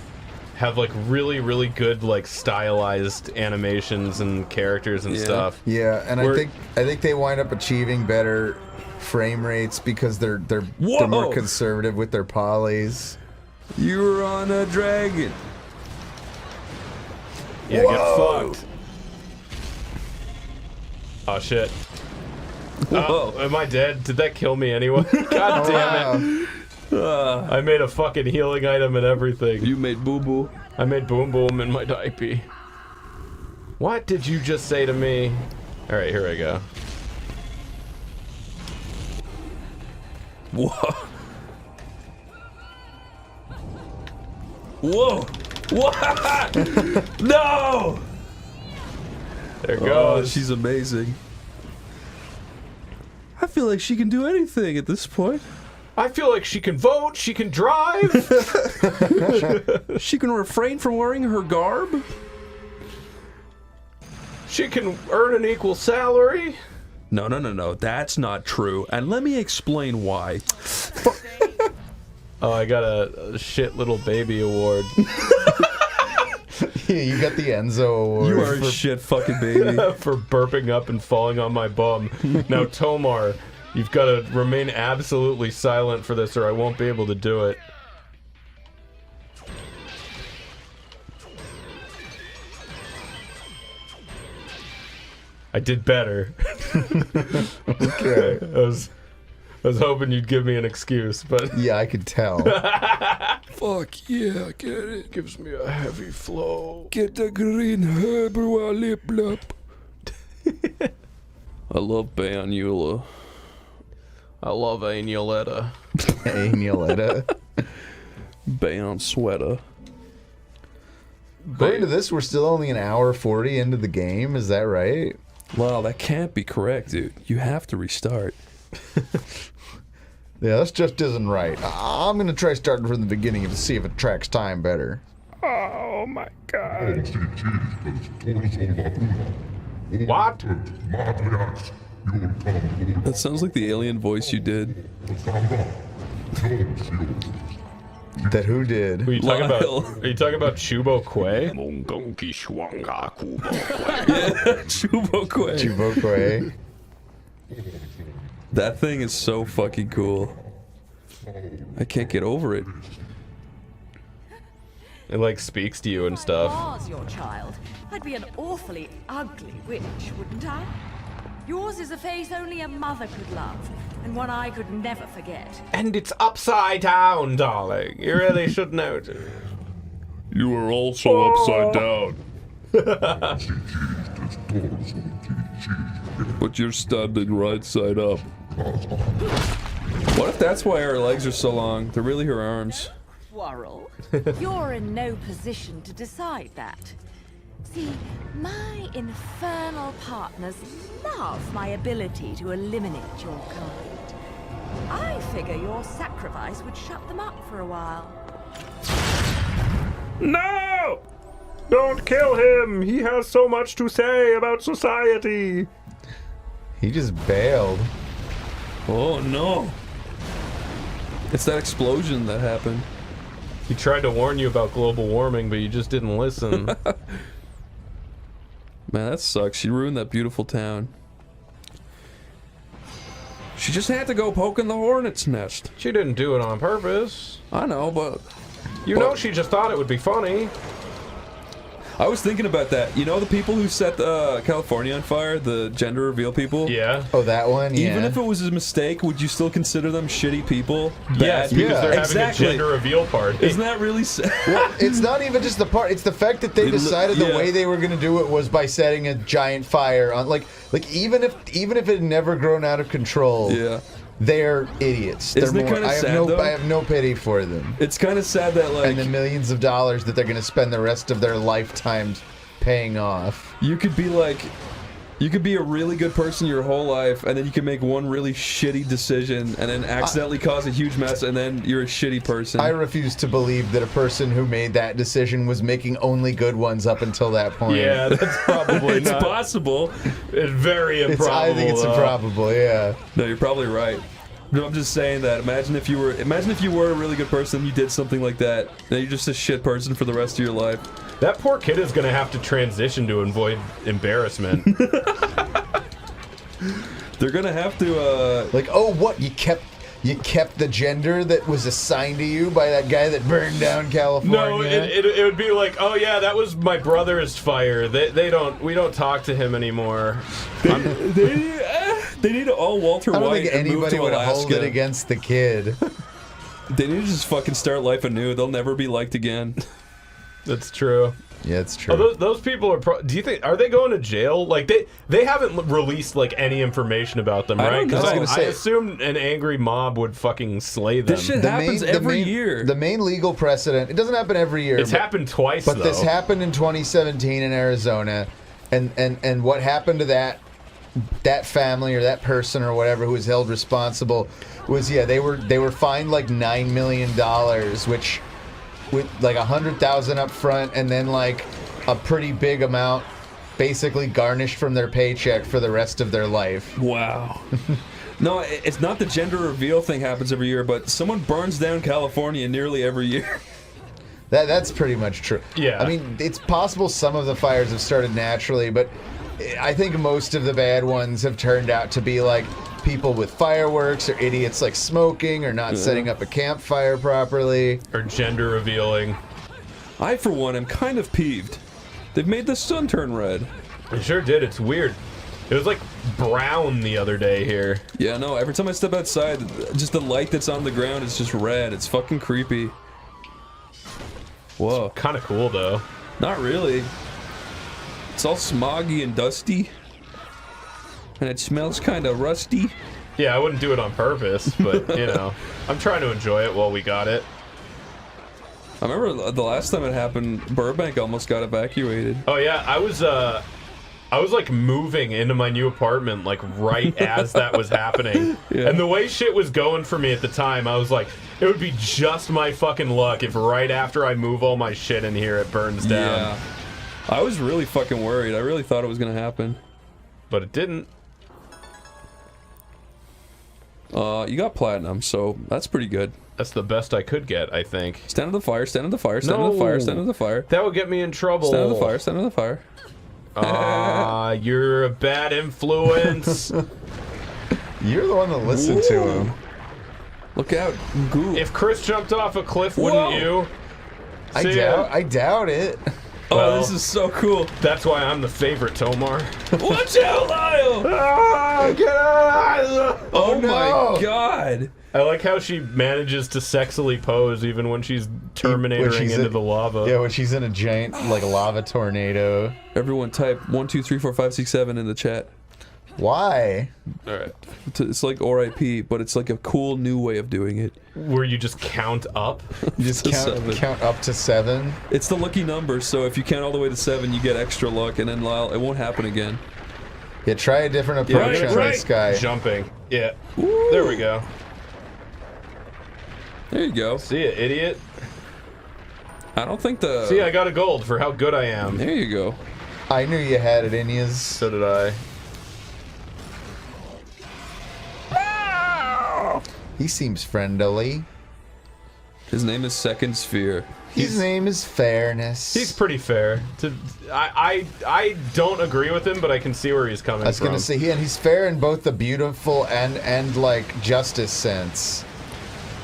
have like really good like stylized animations and characters and stuff. Yeah, and I think they wind up achieving better frame rates because they're more conservative with their polys. You're on a dragon. Yeah, get fucked. Oh shit. Oh, am I dead? Did that kill me anyway? God damn it. I made a fucking healing item and everything. You made Boo Boo. I made Boom Boom in my diaper. What did you just say to me? Alright, here I go. Whoa. Whoa. What? No! There it goes. She's amazing. I feel like she can do anything at this point. I feel like she can vote, she can drive. She can refrain from wearing her garb. She can earn an equal salary. No. That's not true. And let me explain why. Oh, I got a shit little baby award. Yeah, you got the Enzo award. You are a shit fucking baby. For burping up and falling on my bum. Now, Tomar, you've got to remain absolutely silent for this or I won't be able to do it. I did better. Okay. I was hoping you'd give me an excuse, but... Yeah, I could tell. Fuck yeah, I get it. Gives me a heavy flow. Get the green herb while lip blop. I love Bayonetta. I love Bayonetta. Bayonetta. Bayon sweater. According to this, we're still only an hour 40 into the game. Is that right? Wow, that can't be correct, dude. You have to restart. Yeah, this just isn't right. I'm gonna try starting from the beginning to see if it tracks time better. Oh my god. What? That sounds like the alien voice you did. That who did? Are you talking about? Are you talking about Chubo Quay? Yeah, Chubo Quay. Chubo Quay. That thing is so fucking cool. I can't get over it. It like speaks to you and If stuff. I was your child, I'd be an awfully ugly witch, wouldn't I? Yours is a face only a mother could love, and one I could never forget. And it's upside down, darling. You really should know. You are also upside down. But you're standing right side up. What if that's why her legs are so long? They're really her arms. Quarrel? You're in no position to decide that. See, my infernal partners love my ability to eliminate your kind. I figure your sacrifice would shut them up for a while. No! Don't kill him! He has so much to say about society! He just bailed. Oh no! It's that explosion that happened. He tried to warn you about global warming, but you just didn't listen. Man, that sucks. She ruined that beautiful town. She just had to go poking the hornet's nest. She didn't do it on purpose. I know, but... You know she just thought it would be funny. I was thinking about that. You know the people who set California on fire? The gender reveal people? Yeah. Oh, that one? Yeah. Even if it was a mistake, would you still consider them shitty people? Yes, because they're having exactly. a gender reveal party. Isn't that really sad? Well, it's not even just the part. It's the fact that they decided the way they were going to do it was by setting a giant fire on. Like even if it had never grown out of control. Yeah. They're idiots. Isn't it kind of sad, though? I have no pity for them. It's kind of sad that, like... And the millions of dollars that they're going to spend the rest of their lifetimes paying off. You could be like... You could be a really good person your whole life, and then you can make one really shitty decision, and then accidentally cause a huge mess, and then you're a shitty person. I refuse to believe that a person who made that decision was making only good ones up until that point. Yeah, that's probably It's possible. It's very improbable. I think it's improbable, yeah. No, you're probably right. I'm just saying that. Imagine if you were a really good person and you did something like that. Now you're just a shit person for the rest of your life. That poor kid is gonna have to transition to avoid embarrassment. They're gonna have to like, oh, what, you kept the gender that was assigned to you by that guy that burned down California? No, it would be like, oh yeah, that was my brother's fire. We don't talk to him anymore. They need to all Walter White. I don't think anybody would hold it Alaska. against the kid. They need to just fucking start life anew. They'll never be liked again. That's true. Yeah, it's true. Oh, those people are. Do you think are they going to jail? Like they haven't released like any information about them, right? Because I assume an angry mob would fucking slay them. This shit happens every year. The main legal precedent. It doesn't happen every year. It's happened twice. But though. this happened in 2017 in Arizona, and what happened to that family or that person or whatever who was held responsible was they were fined like $9 million, which with like $100,000 up front and then like a pretty big amount basically garnished from their paycheck for the rest of their life. Wow. No, it's not the gender reveal thing happens every year, but someone burns down California nearly every year. That's pretty much true. Yeah. I mean, it's possible some of the fires have started naturally, but I think most of the bad ones have turned out to be like people with fireworks or idiots like smoking or not setting up a campfire properly. Or gender revealing. I, for one, am kind of peeved. They've made the sun turn red. It sure did. It's weird. It was like brown the other day here. Yeah, no, every time I step outside, just the light that's on the ground is just red. It's fucking creepy. Whoa. Kind of cool, though. Not really. It's all smoggy and dusty. And it smells kind of rusty. Yeah, I wouldn't do it on purpose, but, you know, I'm trying to enjoy it while we got it. I remember the last time it happened, Burbank almost got evacuated. Oh, yeah, I was like moving into my new apartment like right as that was happening. Yeah. And the way shit was going for me at the time, I was like, it would be just my fucking luck if right after I move all my shit in here it burns down. Yeah. I was really fucking worried. I really thought it was gonna happen. But it didn't. You got platinum, so that's pretty good. That's the best I could get, I think. Stand on the fire, stand on the fire, stand on the fire, stand on the fire. That would get me in trouble. Stand on the fire, stand on the fire. You're a bad influence. You're the one that listened to him. Look out, goo. If Chris jumped off a cliff, wouldn't you? I doubt it. Well, this is so cool. That's why I'm the favorite, Tomar. Watch out, Lyle! Get out! Oh my god. I like how she manages to sexily pose even when she's Terminatoring into the lava. Yeah, when she's in a giant like lava tornado. Everyone type 1 2 3 4 5 6 7 in the chat. Why? Alright. It's like RIP, but it's like a cool new way of doing it. Where you just count up? You just count up to 7? It's the lucky number, so if you count all the way to 7, you get extra luck, and then Lyle, it won't happen again. Yeah, try a different approach on this guy. Jumping. Yeah. Woo. There we go. There you go. See ya, idiot. I don't think the... See, I got a gold for how good I am. There you go. I knew you had it in you. So did I. He seems friendly. His name is Second Sphere. His name is Fairness. He's pretty fair. I don't agree with him, but I can see where he's coming from. I was gonna say, he's fair in both the beautiful and like justice sense.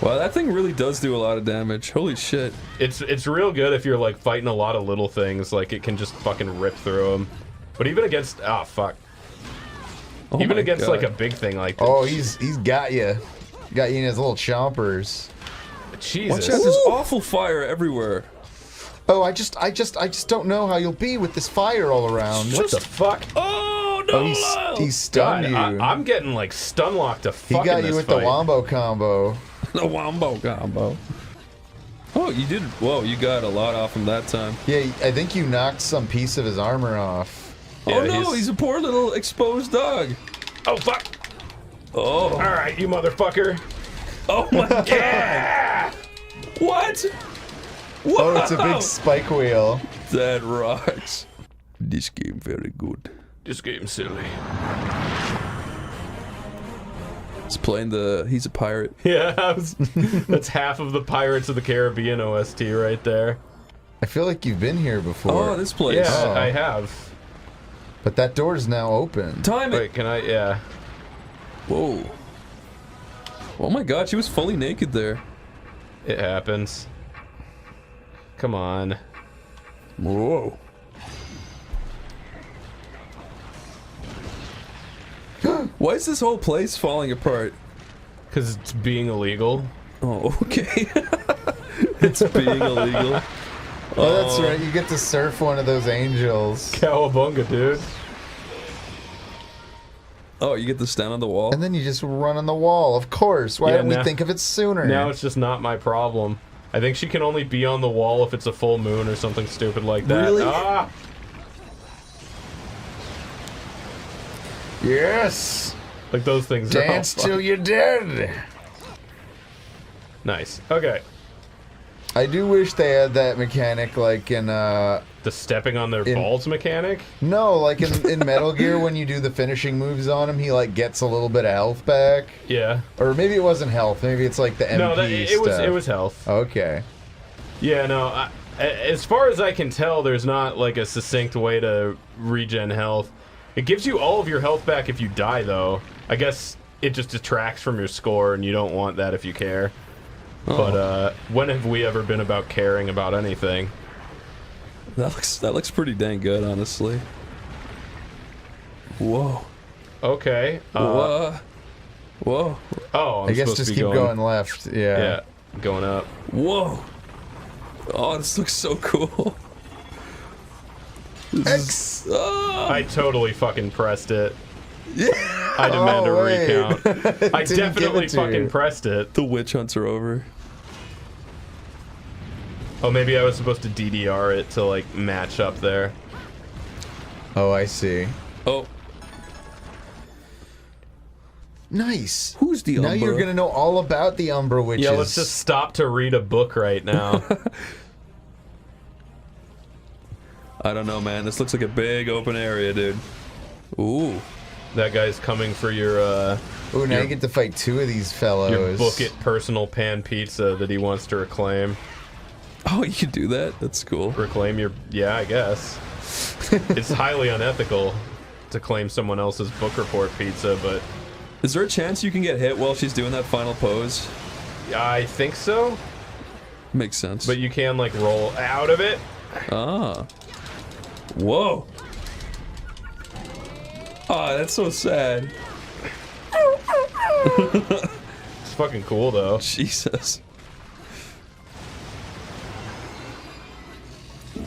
Wow, that thing really does do a lot of damage. Holy shit. It's real good if you're like fighting a lot of little things, like it can just fucking rip through them. But even against even against like a big thing like this. Oh, he's got you. Got you in his little chompers. Jesus. Watch out, there's awful fire everywhere. Oh, I just don't know how you'll be with this fire all around. What the fuck? Oh no! Oh, he stunned you. I'm getting like stun locked to fuck. He got you with the wombo combo. The wombo combo. Oh, you did. Whoa, you got a lot off him that time. Yeah, I think you knocked some piece of his armor off. Oh no, he's a poor little exposed dog. Oh fuck. Oh. All right, you motherfucker. Oh my god. Yeah! What? Whoa! Oh, it's a big spike wheel. That rocks. This game very good. This game's silly. He's playing the. He's a pirate. Yeah, that's half of the Pirates of the Caribbean OST right there. I feel like you've been here before. Oh, this place. Yeah, I have. But that door's now open. Time it. Wait, can I? Yeah. Whoa. Oh my god, she was fully naked there. It happens. Come on. Whoa. Why is this whole place falling apart? Because it's being illegal. Oh, okay. It's being illegal. Oh, that's right. You get to surf one of those angels. Cowabunga, dude. Oh, you get to stand on the wall? And then you just run on the wall. Of course. Why didn't we think of it sooner? Now it's just not my problem. I think she can only be on the wall if it's a full moon or something stupid like that. Really? Ah! Yes. Like those things Dance are all till you're dead. Nice. Okay. I do wish they had that mechanic like in the stepping on their balls mechanic? No, like in Metal Gear when you do the finishing moves on him, he like gets a little bit of health back. Yeah. Or maybe it wasn't health. Maybe it's like the MP No, stuff. it was health. Okay. Yeah, no, as far as I can tell, there's not like a succinct way to regen health. It gives you all of your health back if you die, though. I guess it just detracts from your score, and you don't want that if you care. Oh. But when have we ever been about caring about anything? That looks pretty dang good, honestly. Whoa. Okay. Whoa. Oh, I guess just keep going left. Yeah. Yeah, going up. Whoa. Oh, this looks so cool. I totally fucking pressed it. Yeah. I demand a recount. I Didn't definitely give it to fucking you. pressed it. The witch hunts are over. Oh, maybe I was supposed to DDR it to like match up there. Oh, I see. Oh. Nice. Who's the Now Umbra? you're gonna know all about the Umbra witches. Yeah, let's just stop to read a book right now. I don't know, man. This looks like a big open area, dude. Ooh. That guy's coming for your Ooh, now you get to fight two of these fellows. your book it personal pan pizza that he wants to reclaim. Oh, you can do that? That's cool. Reclaim your... Yeah, I guess. It's highly unethical to claim someone else's book report pizza, but... Is there a chance you can get hit while she's doing that final pose? I think so. Makes sense. But you can, like, roll out of it. Ah. Whoa. Oh, that's so sad. It's fucking cool, though. Jesus.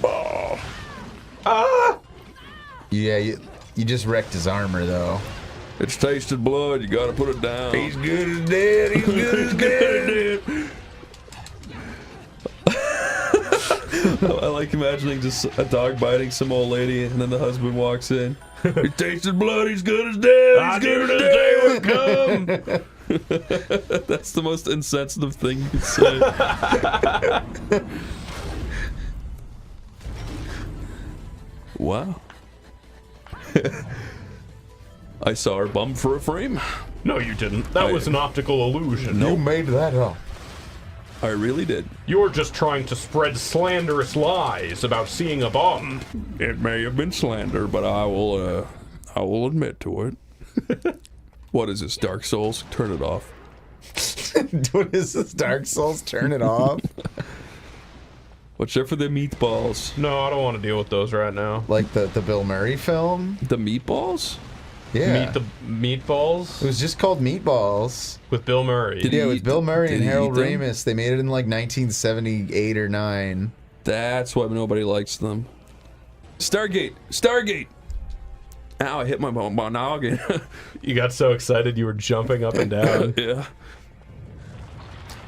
Oh. Ah! Yeah, you just wrecked his armor, though. It's tasted blood. You gotta put it down. He's good as dead. He's good as dead. I like imagining just a dog biting some old lady, and then the husband walks in. He tasted blood. He's good as dead. He's good as dead. Come. That's the most insensitive thing you could say. Wow. I saw her bum for a frame. No, you didn't. That was an optical illusion. You made that up. I really did. You're just trying to spread slanderous lies about seeing a bomb. It may have been slander, but I will admit to it. What is this, Dark Souls? Turn it off. What is this, Dark Souls? Turn it off. Watch out for the meatballs. No, I don't want to deal with those right now. Like the Bill Murray film? The meatballs? Yeah. Meet the Meatballs? It was just called Meatballs. With Bill Murray. Yeah, with Bill Murray and Harold them? Ramis. They made it in like 1978 or 9. That's why nobody likes them. Stargate! Stargate! Ow, I hit my noggin. You got so excited you were jumping up and down. Yeah.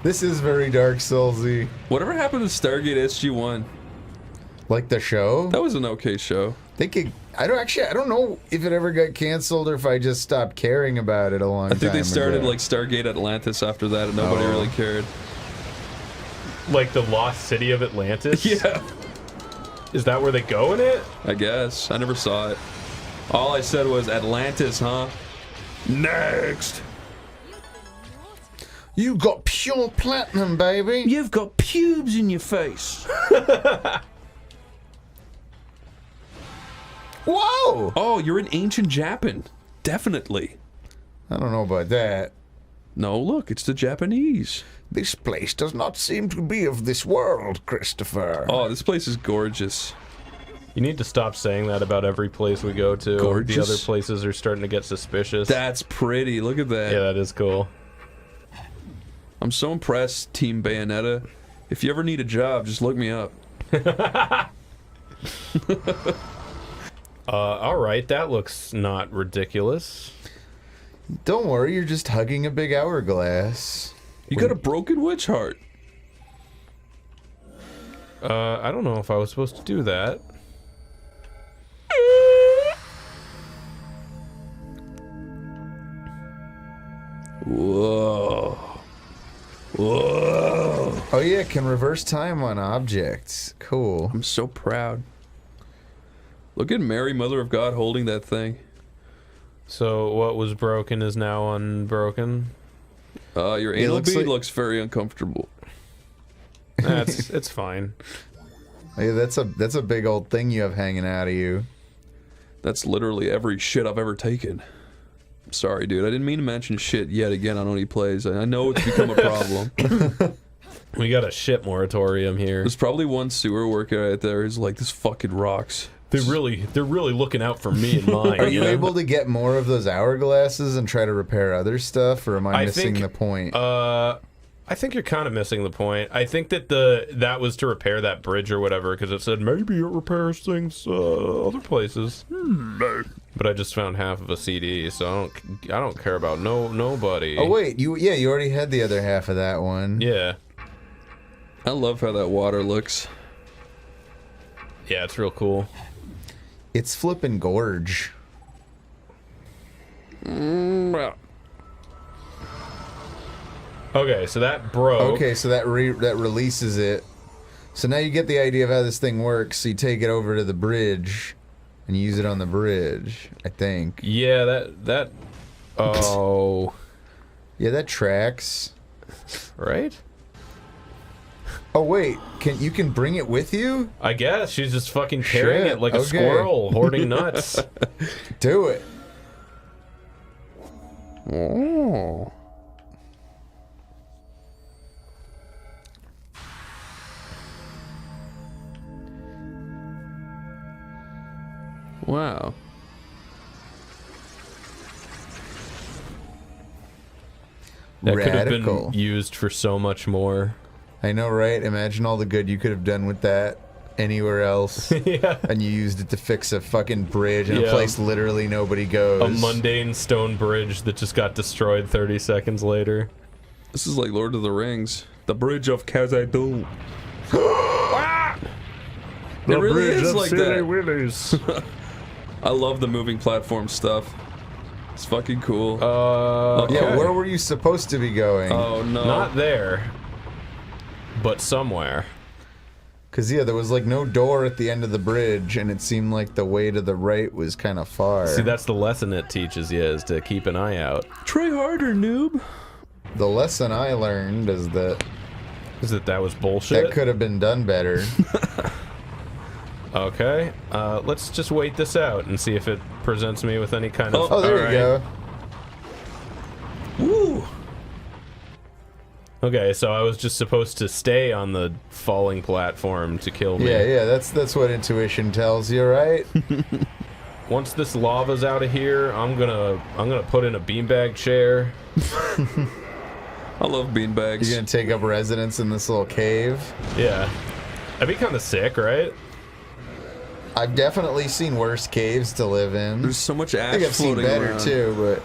This is very Dark Soulsy. Whatever happened to Stargate SG-1? Like the show? That was an okay show. I don't know if it ever got canceled or if I just stopped caring about it a long time I think they started ago. like Stargate Atlantis after that, and nobody really cared. Like the Lost City of Atlantis? Yeah. Is that where they go in it? I guess. I never saw it. All I said was Atlantis, huh? Next. You got pure platinum, baby. You've got pubes in your face. Whoa! Oh, you're in ancient Japan. Definitely. I don't know about that. No, look, it's the Japanese. This place does not seem to be of this world, Christopher. Oh, this place is gorgeous. You need to stop saying that about every place we go to. Gorgeous. The other places are starting to get suspicious. That's pretty. Look at that. Yeah, that is cool. I'm so impressed, Team Bayonetta. If you ever need a job, just look me up. Alright, that looks not ridiculous. Don't worry, you're just hugging a big hourglass. You got a broken witch heart. I don't know if I was supposed to do that. Whoa. Whoa. Oh yeah, can reverse time on objects. Cool. I'm so proud. Look at Mary, Mother of God, holding that thing. So what was broken is now unbroken? Your anal bead looks very uncomfortable. It's fine. Yeah, that's a big old thing you have hanging out of you. That's literally every shit I've ever taken. Sorry, dude. I didn't mean to mention shit yet again on OneyPlays. I know it's become a problem. We got a shit moratorium here. There's probably one sewer worker out there who's like, this fucking rocks. They're really looking out for me and mine. Are you able to get more of those hourglasses and try to repair other stuff, or am I missing the point? I think you're kind of missing the point. I think that that was to repair that bridge or whatever, because it said maybe it repairs things other places. But I just found half of a CD, so I don't care about nobody. Oh wait, you already had the other half of that one. Yeah. I love how that water looks. Yeah, it's real cool. It's flippin' gorge. Okay, so that broke. Okay, so that releases it. So now you get the idea of how this thing works. So you take it over to the bridge and use it on the bridge, I think. Yeah, that oh. Yeah, that tracks. Right? Oh wait, you can bring it with you? I guess she's just fucking carrying Shit, it like a squirrel hoarding nuts. Do it. Oh. Wow. That could have been used for so much more. I know, right? Imagine all the good you could have done with that anywhere else. Yeah. And you used it to fix a fucking bridge in a place literally nobody goes. A mundane stone bridge that just got destroyed 30 seconds later. This is like Lord of the Rings. The Bridge of Khazad-dûm. It really is like that. Willies. I love the moving platform stuff. It's fucking cool. Okay. Yeah, where were you supposed to be going? Oh no. Not there, but somewhere. Because, yeah, there was, like, no door at the end of the bridge, and it seemed like the way to the right was kind of far. See, that's the lesson it teaches you, is to keep an eye out. Try harder, noob. The lesson I learned is that... that was bullshit? That could have been done better. Okay, let's just wait this out and see if it presents me with any kind of... Oh, there you go. Woo! Okay, so I was just supposed to stay on the falling platform to kill me. Yeah, that's what intuition tells you, right? Once this lava's out of here, I'm gonna put in a beanbag chair. I love beanbags. You're gonna take up residence in this little cave? Yeah. That'd be kind of sick, right? I've definitely seen worse caves to live in. There's so much ash I think I've seen floating better around. too, but...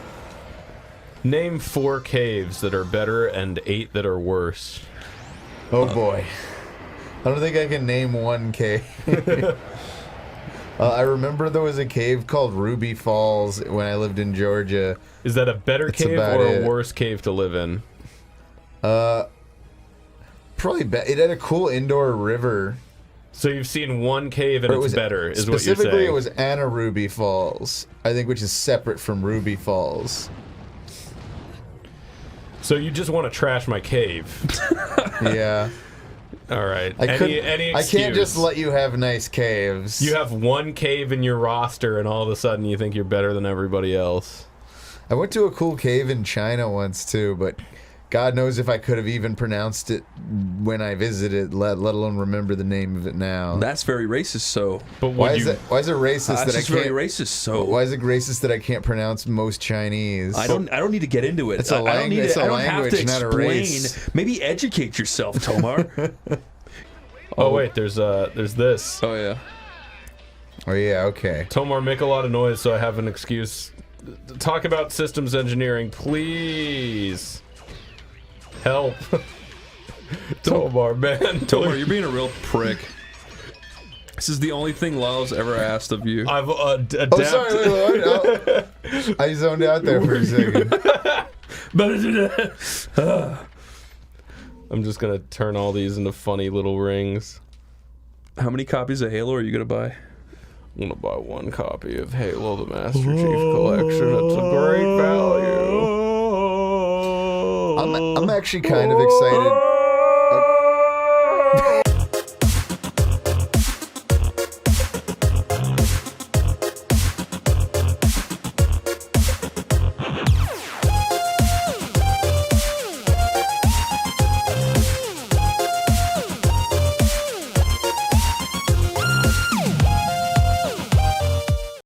Name 4 caves that are better and 8 that are worse. Oh boy. I don't think I can name one cave. I remember there was a cave called Ruby Falls when I lived in Georgia. Is that a better cave or a worse cave to live in? Probably it had a cool indoor river. So you've seen one cave and it's better, is what you're saying. Specifically, it was Anna Ruby Falls, I think, which is separate from Ruby Falls. So you just want to trash my cave? Yeah. All right. I Any can't just excuse. let you have nice caves. You have one cave in your roster, and all of a sudden you think you're better than everybody else. I went to a cool cave in China once too, but God knows if I could have even pronounced it when I visited, let alone remember the name of it now. That's very racist. So, But why is it racist that I that's can't? very racist. So, Why is it racist that I can't pronounce most Chinese? I don't need to get into it. It's a I don't need language. It's to, a I don't have language, to not a explain. race. Maybe educate yourself, Tomar. Oh wait, there's this. Oh yeah. Oh yeah, okay. Tomar, make a lot of noise so I have an excuse. Talk about systems engineering, please. Help. Tomar, man. Tomar, you're being a real prick. This is the only thing Lyle's ever asked of you. I've adapted. Oh, sorry, wait. I zoned out there for a second. I'm just gonna turn all these into funny little rings. How many copies of Halo are you gonna buy? I'm gonna buy one copy of Halo the Master Chief Collection. That's a great value. I'm actually kind of excited